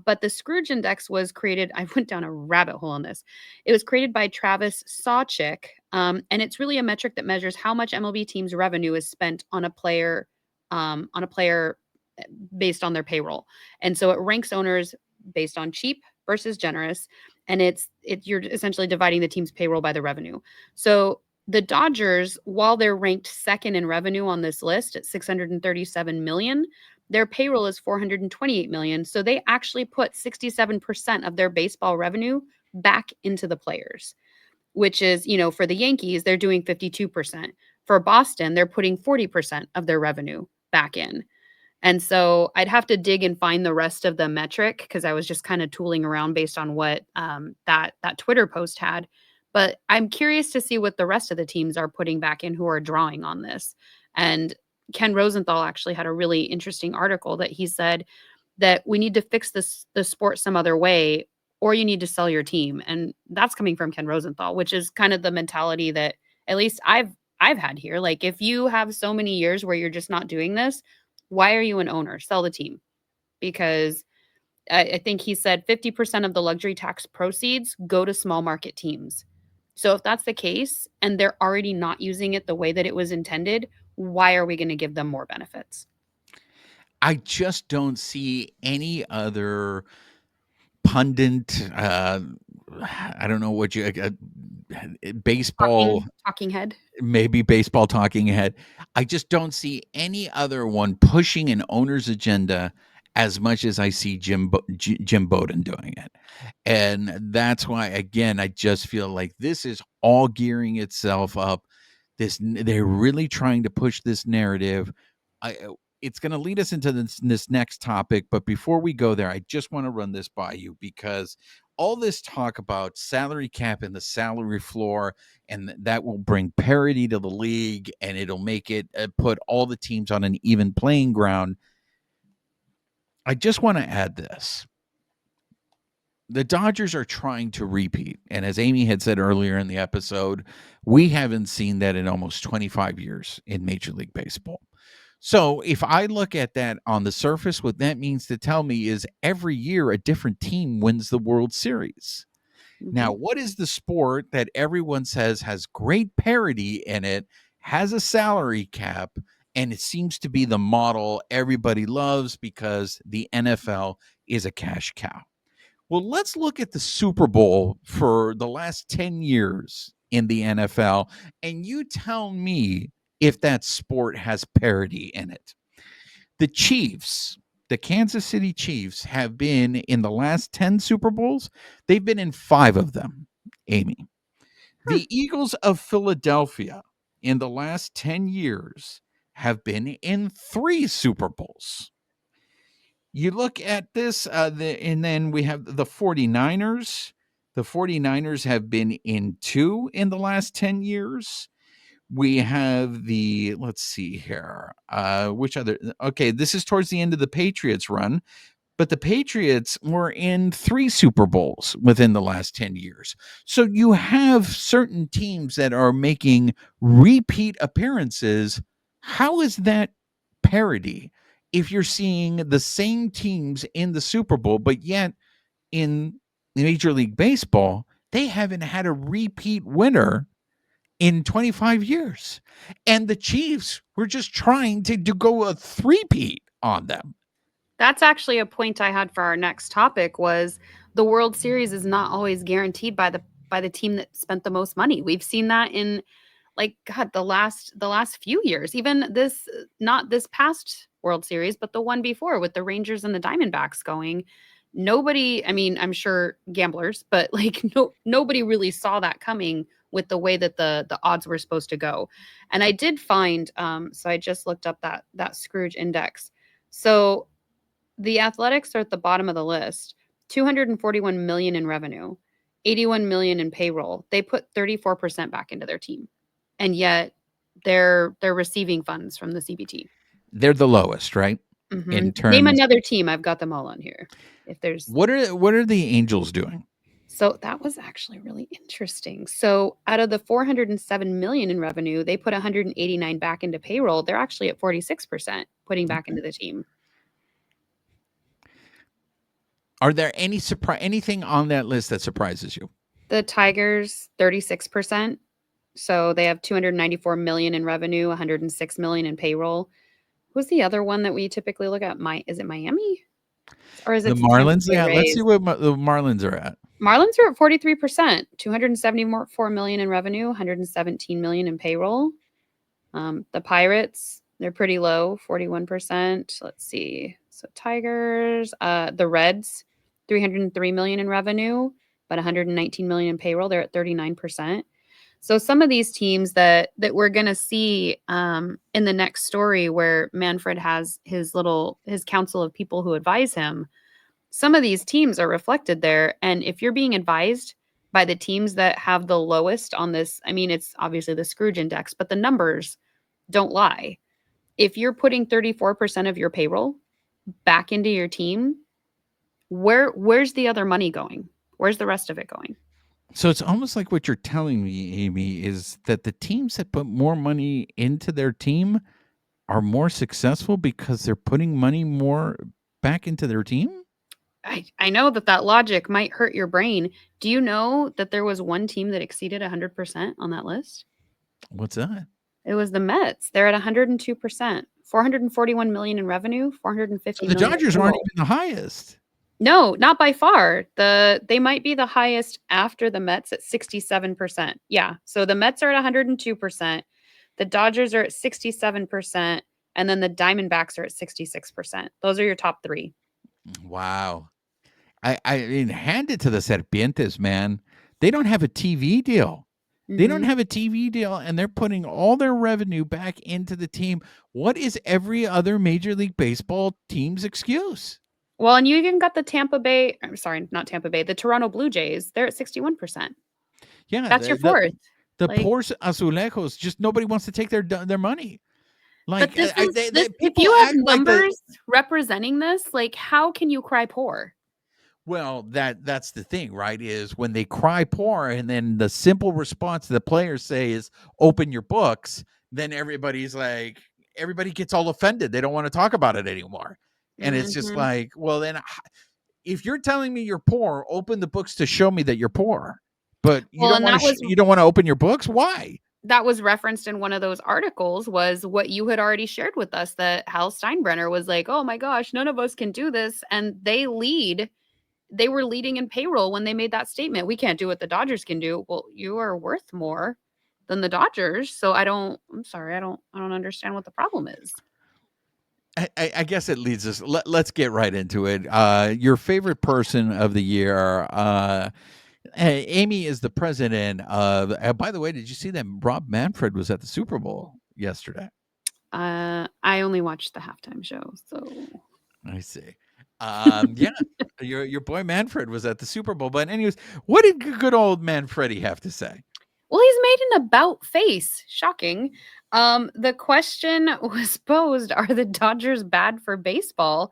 But the Scrooge index was created. I went down a rabbit hole on this. It was created by Travis Sawchick. And it's really a metric that measures how much MLB teams' revenue is spent on a player based on their payroll. And so it ranks owners based on cheap versus generous. And you're essentially dividing the team's payroll by the revenue. So the Dodgers, while they're ranked second in revenue on this list at 637 million, their payroll is 428 million. So they actually put 67% of their baseball revenue back into the players, which is, for the Yankees, they're doing 52%. For Boston, they're putting 40% of their revenue back in. And so I'd have to dig and find the rest of the metric, because I was just kind of tooling around based on what that Twitter post had. But I'm curious to see what the rest of the teams are putting back in who are drawing on this. And Ken Rosenthal actually had a really interesting article that he said that we need to fix the sport some other way, or you need to sell your team. And that's coming from Ken Rosenthal, which is kind of the mentality that at least I've had here. Like, if you have so many years where you're just not doing this, why are you an owner? Sell the team. Because I think he said 50% of the luxury tax proceeds go to small market teams. So if that's the case and they're already not using it the way that it was intended, why are we going to give them more benefits? I just don't see any other pundit. I don't know what baseball, talking head. maybe baseball talking head. I just don't see any other one pushing an owner's agenda as much as I see Jim Bowden doing it. And that's why, again, I just feel like this is all gearing itself up. They're really trying to push this narrative. It's going to lead us into this next topic. But before we go there, I just want to run this by you, because all this talk about salary cap and the salary floor, and that will bring parity to the league, and it'll make it put all the teams on an even playing ground. I just want to add this. The Dodgers are trying to repeat. And as Amie had said earlier in the episode, we haven't seen that in almost 25 years in Major League Baseball. So if I look at that on the surface, what that means to tell me is every year a different team wins the World Series. Now, what is the sport that everyone says has great parity in it, has a salary cap, and it seems to be the model everybody loves because the NFL is a cash cow? Well, let's look at the Super Bowl for the last 10 years in the NFL, and you tell me if that sport has parity in it. The Chiefs, the Kansas City Chiefs, have been in the last 10 Super Bowls. They've been in 5 of them, Amie. The Eagles of Philadelphia in the last 10 years have been in 3 Super Bowls. You look at this, and then we have the 49ers. The 49ers have been in 2 in the last 10 years. We have let's see here. Which other? Okay, this is towards the end of the Patriots run, but the Patriots were in 3 Super Bowls within the last 10 years. So you have certain teams that are making repeat appearances. How is that parity if you're seeing the same teams in the Super Bowl, but yet in Major League Baseball, they haven't had a repeat winner in 25 years? And the Chiefs were just trying to go a three-peat on them. That's actually a point I had for our next topic, was the World Series is not always guaranteed by the team that spent the most money. We've seen that in, like, God, the last few years, even not this past World Series, but the one before, with the Rangers and the Diamondbacks going. Nobody, I mean, I'm sure gamblers, but like nobody really saw that coming with the way that the odds were supposed to go. And I did find, so I just looked up that Scrooge index. So the Athletics are at the bottom of the list. 241 million in revenue, 81 million in payroll. They put 34% back into their team, and yet they're receiving funds from the CBT. They're the lowest, right? Mm-hmm. In terms, name another team. I've got them all on here. If there's what are the Angels doing? So that was actually really interesting. So out of the 407 million in revenue, they put 189 back into payroll. They're actually at 46% putting back into the team. Are there anything on that list that surprises you? The Tigers, 36%. So they have 294 million in revenue, 106 million in payroll. Who's the other one that we typically look at? Is it Miami? Or is it the Marlins? Yeah, let's see what the Marlins are at. Marlins are at 43%, 274 million in revenue, 117 million in payroll. The Pirates, they're pretty low, 41%. Let's see. So Tigers, the Reds, 303 million in revenue, but 119 million in payroll. They're at 39%. So some of these teams that we're going to see in the next story, where Manfred has his council of people who advise him, some of these teams are reflected there. And if you're being advised by the teams that have the lowest on this, I mean, it's obviously the Scrooge index, but the numbers don't lie. If you're putting 34% of your payroll back into your team, where's the other money going? Where's the rest of it going? So it's almost like what you're telling me, Amie, is that the teams that put more money into their team are more successful because they're putting money more back into their team? I know that logic might hurt your brain. Do you know that there was one team that exceeded 100% on that list? What's that? It was the Mets. They're at 102%. 441 million in revenue, 450 so the million. Dodgers aren't even the highest. No, not by far. They might be the highest after the Mets at 67%. Yeah. So the Mets are at 102%. The Dodgers are at 67%. And then the Diamondbacks are at 66%. Those are your top three. Wow. I mean, hand it to the Serpientes, man. They don't have a TV deal. They don't Mhm. have a TV deal, and they're putting all their revenue back into the team. What is every other Major League Baseball team's excuse? Well, and you even got the Tampa Bay, I'm sorry, not Tampa Bay, the Toronto Blue Jays. They're at 61%. Yeah, That's your fourth. the Like, poor Azulejos, just nobody wants to take their money. but Like this is this if people you have act like numbers representing this, like how can you cry poor? well, that's the thing, right? Is when they cry poor, and then the simple response the players say is "open your books," then everybody gets all offended. They don't want to talk about it anymore, and it's just Mhm. like, well, then if you're telling me you're poor, open the books to show me that you're poor. But you Well, don't and want to you don't want to open your books. Why? that was referenced in one of those articles was what you had already shared with us that Hal Steinbrenner was like, "Oh my gosh, none of us can do this." And they were leading in payroll when they made that statement. We can't do what the Dodgers can do. Well, you are worth more than the Dodgers. So I'm sorry, I don't understand what the problem is. I guess it leads us. Let's get right into it. Your favorite person of the year. Amie is the president of. By the way, did you see that Rob Manfred was at the Super Bowl yesterday? I only watched the halftime show, so I see. Yeah, your boy Manfred was at the Super Bowl. But anyways, what did good old Manfredi have to say? well, he's made an about face. Shocking. The question was posed, are the Dodgers bad for baseball?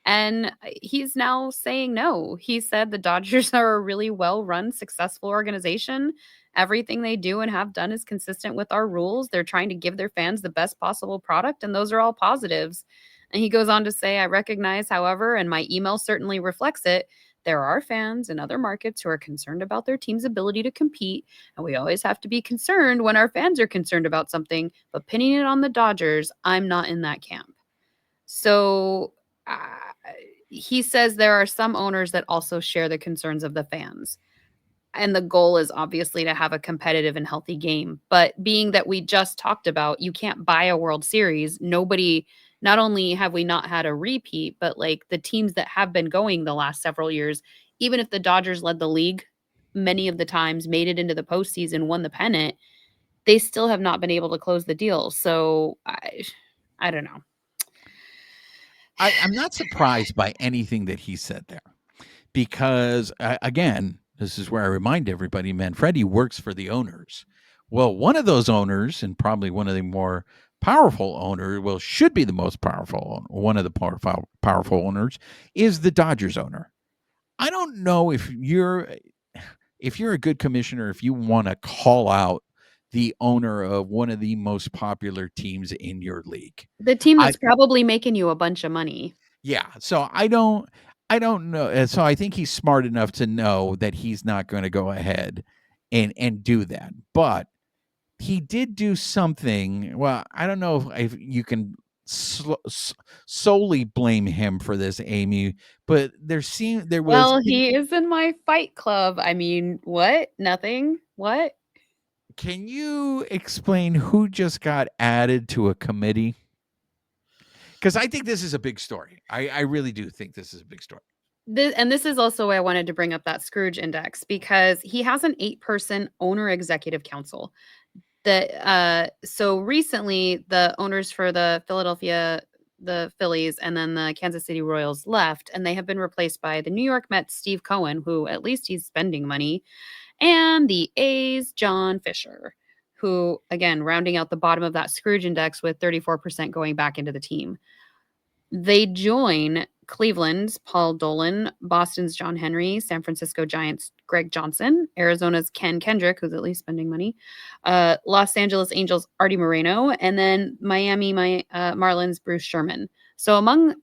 And he's now saying no. He said the Dodgers are a really well run, successful organization. Everything they do and have done is consistent with our rules. They're trying to give their fans the best possible product, and those are all positives. And he goes on to say, I recognize, however, and my email certainly reflects it, there are fans in other markets who are concerned about their team's ability to compete. And we always have to be concerned when our fans are concerned about something. But pinning it on the Dodgers, I'm not in that camp. So uh, he says there are some owners that also share the concerns of the fans. And the goal is obviously to have a competitive and healthy game. But being that we just talked about, you can't buy a World Series. Not only have we not had a repeat, but like the teams that have been going the last several years, even if the Dodgers led the league many of the times, made it into the postseason, won the pennant, they still have not been able to close the deal. So I don't know. I'm not surprised by anything that he said there because, again, this is where I remind everybody Manfredi works for the owners. Well, one of those owners, and probably one of the more powerful owners, well, should be the most powerful, one of the powerful owners, is the Dodgers owner. I don't know if you're a good commissioner, if you want to call out the owner of one of the most popular teams in your league. The team I that's probably making you a bunch of money. Yeah, so I don't know. So I think he's smart enough to know that he's not going to go ahead and do that. But he did do something. Well, I don't know if you can solely blame him for this, Amie. But there was. Well, he is in my fight club. I mean, what? Nothing? What? Can you explain who just got added to a committee? Because I think this is a big story. I really do think this is a big story. This is also why I wanted to bring up that Scrooge index because he has an 8-person owner executive council. So recently the owners for the Phillies and then the Kansas City Royals left, and they have been replaced by the New York Mets Steve Cohen, who at least he's spending money, and the A's John Fisher, who again rounding out the bottom of that Scrooge index with 34% going back into the team. They join Cleveland's Paul Dolan, Boston's John Henry, San Francisco Giants' Greg Johnson, Arizona's Ken Kendrick, who's at least spending money, Los Angeles Angels' Artie Moreno, and then Miami Marlins' Bruce Sherman. So among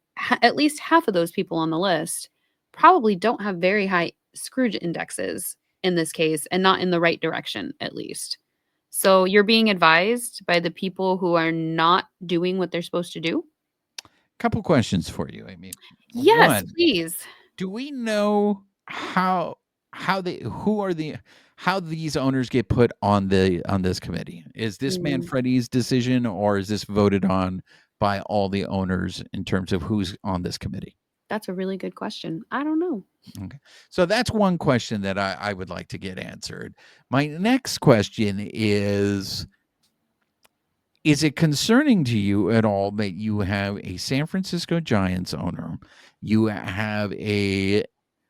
at least half of those people on the list probably don't have very high Scrooge indexes in this case, and not in the right direction, at least. So you're being advised by the people who are not doing what they're supposed to do? Couple questions for you, Amie. Yes, One, please. Do we know how how these owners get put on this committee? Is this Mm, Manfredi's decision, or is this voted on by all the owners in terms of who's on this committee? that's a really good question. I don't know. Okay. So that's one question that I would like to get answered. My next question is it concerning to you at all that you have a San Francisco Giants owner? You have a you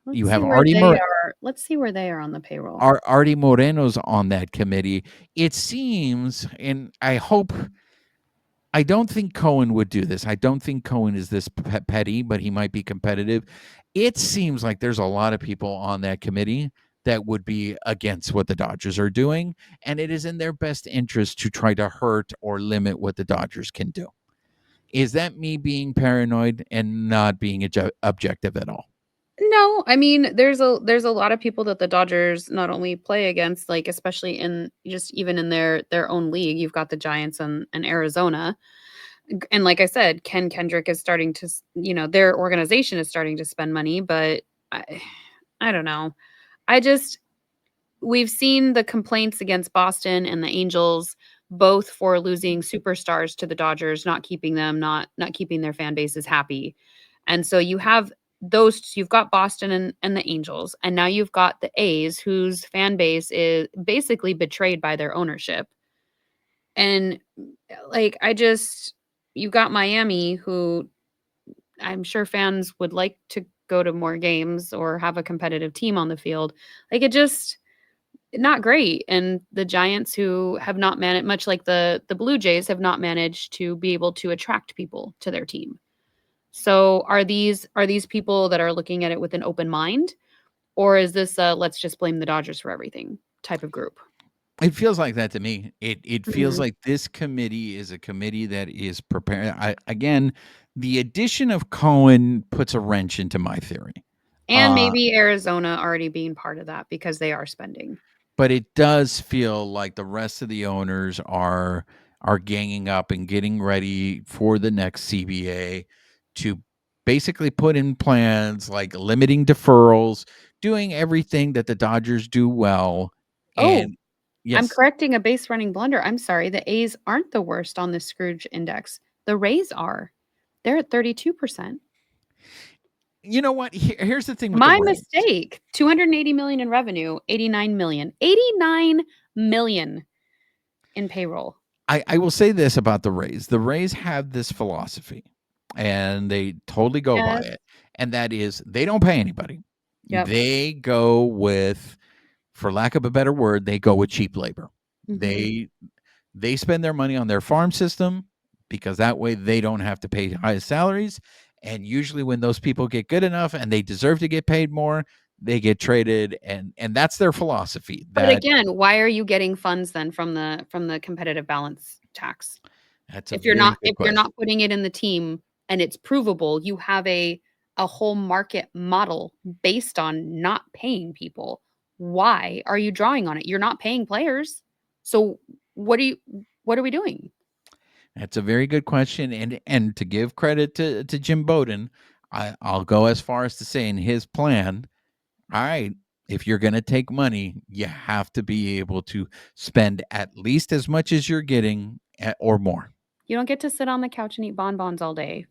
Let's see have where Artie they are. Let's see where they are on the payroll. Artie Moreno's on that committee. It seems, and I don't think Cohen would do this. I don't think Cohen is this petty, but he might be competitive. It seems like there's a lot of people on that committee that would be against what the Dodgers are doing, and it is in their best interest to try to hurt or limit what the Dodgers can do. Is that me being paranoid and not being objective at all? No, I mean, there's a lot of people that the Dodgers not only play against, like, especially in just even in their own league. You've got the Giants and Arizona. And like I said, Ken Kendrick is starting to, their organization is starting to spend money, but I don't know. I just we've seen the complaints against Boston and the Angels both for losing superstars to the Dodgers, not keeping them, not keeping their fan bases happy. And so you've got Boston and the Angels, and now you've got the A's, whose fan base is basically betrayed by their ownership. And like you've got Miami, who I'm sure fans would like to go to more games or have a competitive team on the field. Like it just not great. And the Giants, who have not managed, much like the Blue Jays, have not managed to be able to attract people to their team. So are these people that are looking at it with an open mind, or is this let's just blame the Dodgers for everything type of group? It feels like that to me. It feels Mhm. like this committee is a committee that is preparing. Again, the addition of Cohen puts a wrench into my theory. And maybe Arizona already being part of that because they are spending. But it does feel like the rest of the owners are ganging up and getting ready for the next CBA to basically put in plans like limiting deferrals, doing everything that the Dodgers do well. Oh, And I'm yes, correcting a base running blunder. I'm sorry. The A's aren't the worst on the Scrooge index. The Rays are. They're at 32%. you know what? Here's the thing with the My Rays. mistake. 280 million in revenue, 89 million. 89 million in payroll. I will say this about the Rays. The Rays have this philosophy, and they totally go by Yes. it, and that is they don't pay anybody. Yep. They go with, for lack of a better word, they go with cheap labor. Mhm. They spend their money on their farm system because that way they don't have to pay high salaries. And usually when those people get good enough and they deserve to get paid more, they get traded, and that's their philosophy. But again, why are you getting funds then from the competitive balance tax? That's a If you're very not good if you're question. not putting it in the team and it's provable, you have a whole market model based on not paying people. Why are you drawing on it? You're not paying players. So what are we doing? That's a very good question, and to give credit to Jim Bowden, I'll go as far as to say in his plan, all right, if you're going to take money, you have to be able to spend at least as much as you're getting or more. You don't get to sit on the couch and eat bonbons all day.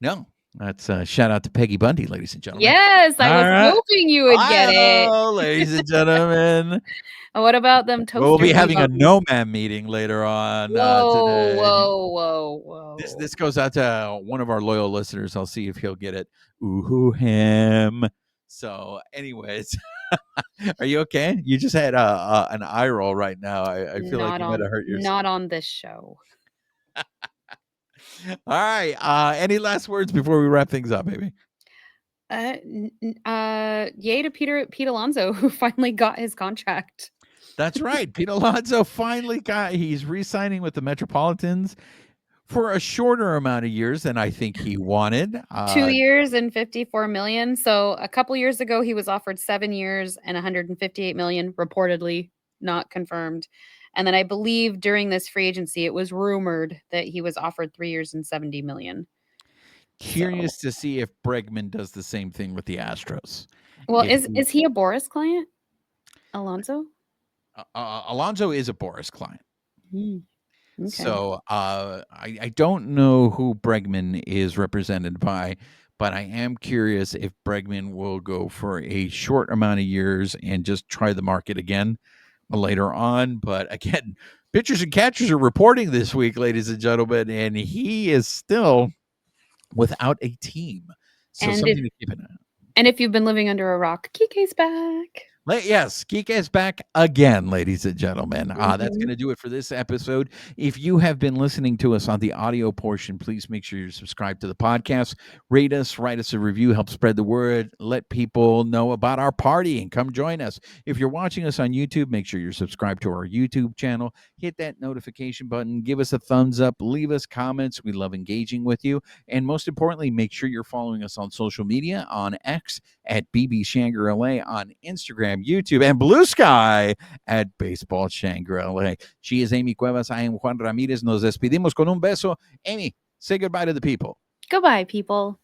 No, that's shout out to Peggy Bundy, ladies and gentlemen. Yes, All I was right. hoping you would get it. Wow, ladies and gentlemen. And what about them We'll toaster be having a V-Buns? no-man meeting later on Whoa, today. whoa, whoa, This whoa. this goes out to one of our loyal listeners. I'll see if he'll get it. Ooh, him. So, anyways, are you okay? You just had an eye roll right now. I feel like you might have hurt yourself. Not on this show. All right. Any last words before we wrap things up, baby? Yay to Pete Alonso, who finally got his contract. That's right. Pete Alonso finally he's re-signing with the Metropolitans for a shorter amount of years than I think he wanted. 2 years and 54 million. So a couple years ago, he was offered 7 years and 158 million, reportedly, not confirmed. And then I believe during this free agency, it was rumored that he was offered 3 years and 70 million. Curious to see if Bregman does the same thing with the Astros. Well, If is he a Boris client? Alonso? Alonso is a Boris client. Okay. So I don't know who Bregman is represented by, but I am curious if Bregman will go for a short amount of years and just try the market again later on. But again, pitchers and catchers are reporting this week, ladies and gentlemen, and he is still without a team. So And something to keep an eye on. And if you've been living under a rock, Kiké's back. Yes, Kiké's back again, ladies and gentlemen. That's going to do it for this episode. If you have been listening to us on the audio portion, please make sure you're subscribed to the podcast. Rate us, write us a review, help spread the word, let people know about our party, and come join us. If you're watching us on YouTube, make sure you're subscribed to our YouTube channel. Hit that notification button, give us a thumbs up, leave us comments. We love engaging with you. And most importantly, make sure you're following us on social media, on X at BB Shangri-La, on Instagram, YouTube, and Blue Sky at Baseball Shangri-La. She is Amie Cuevas. I am Juan Ramirez. Nos despedimos con un beso. Amie, say goodbye to the people. Goodbye, people.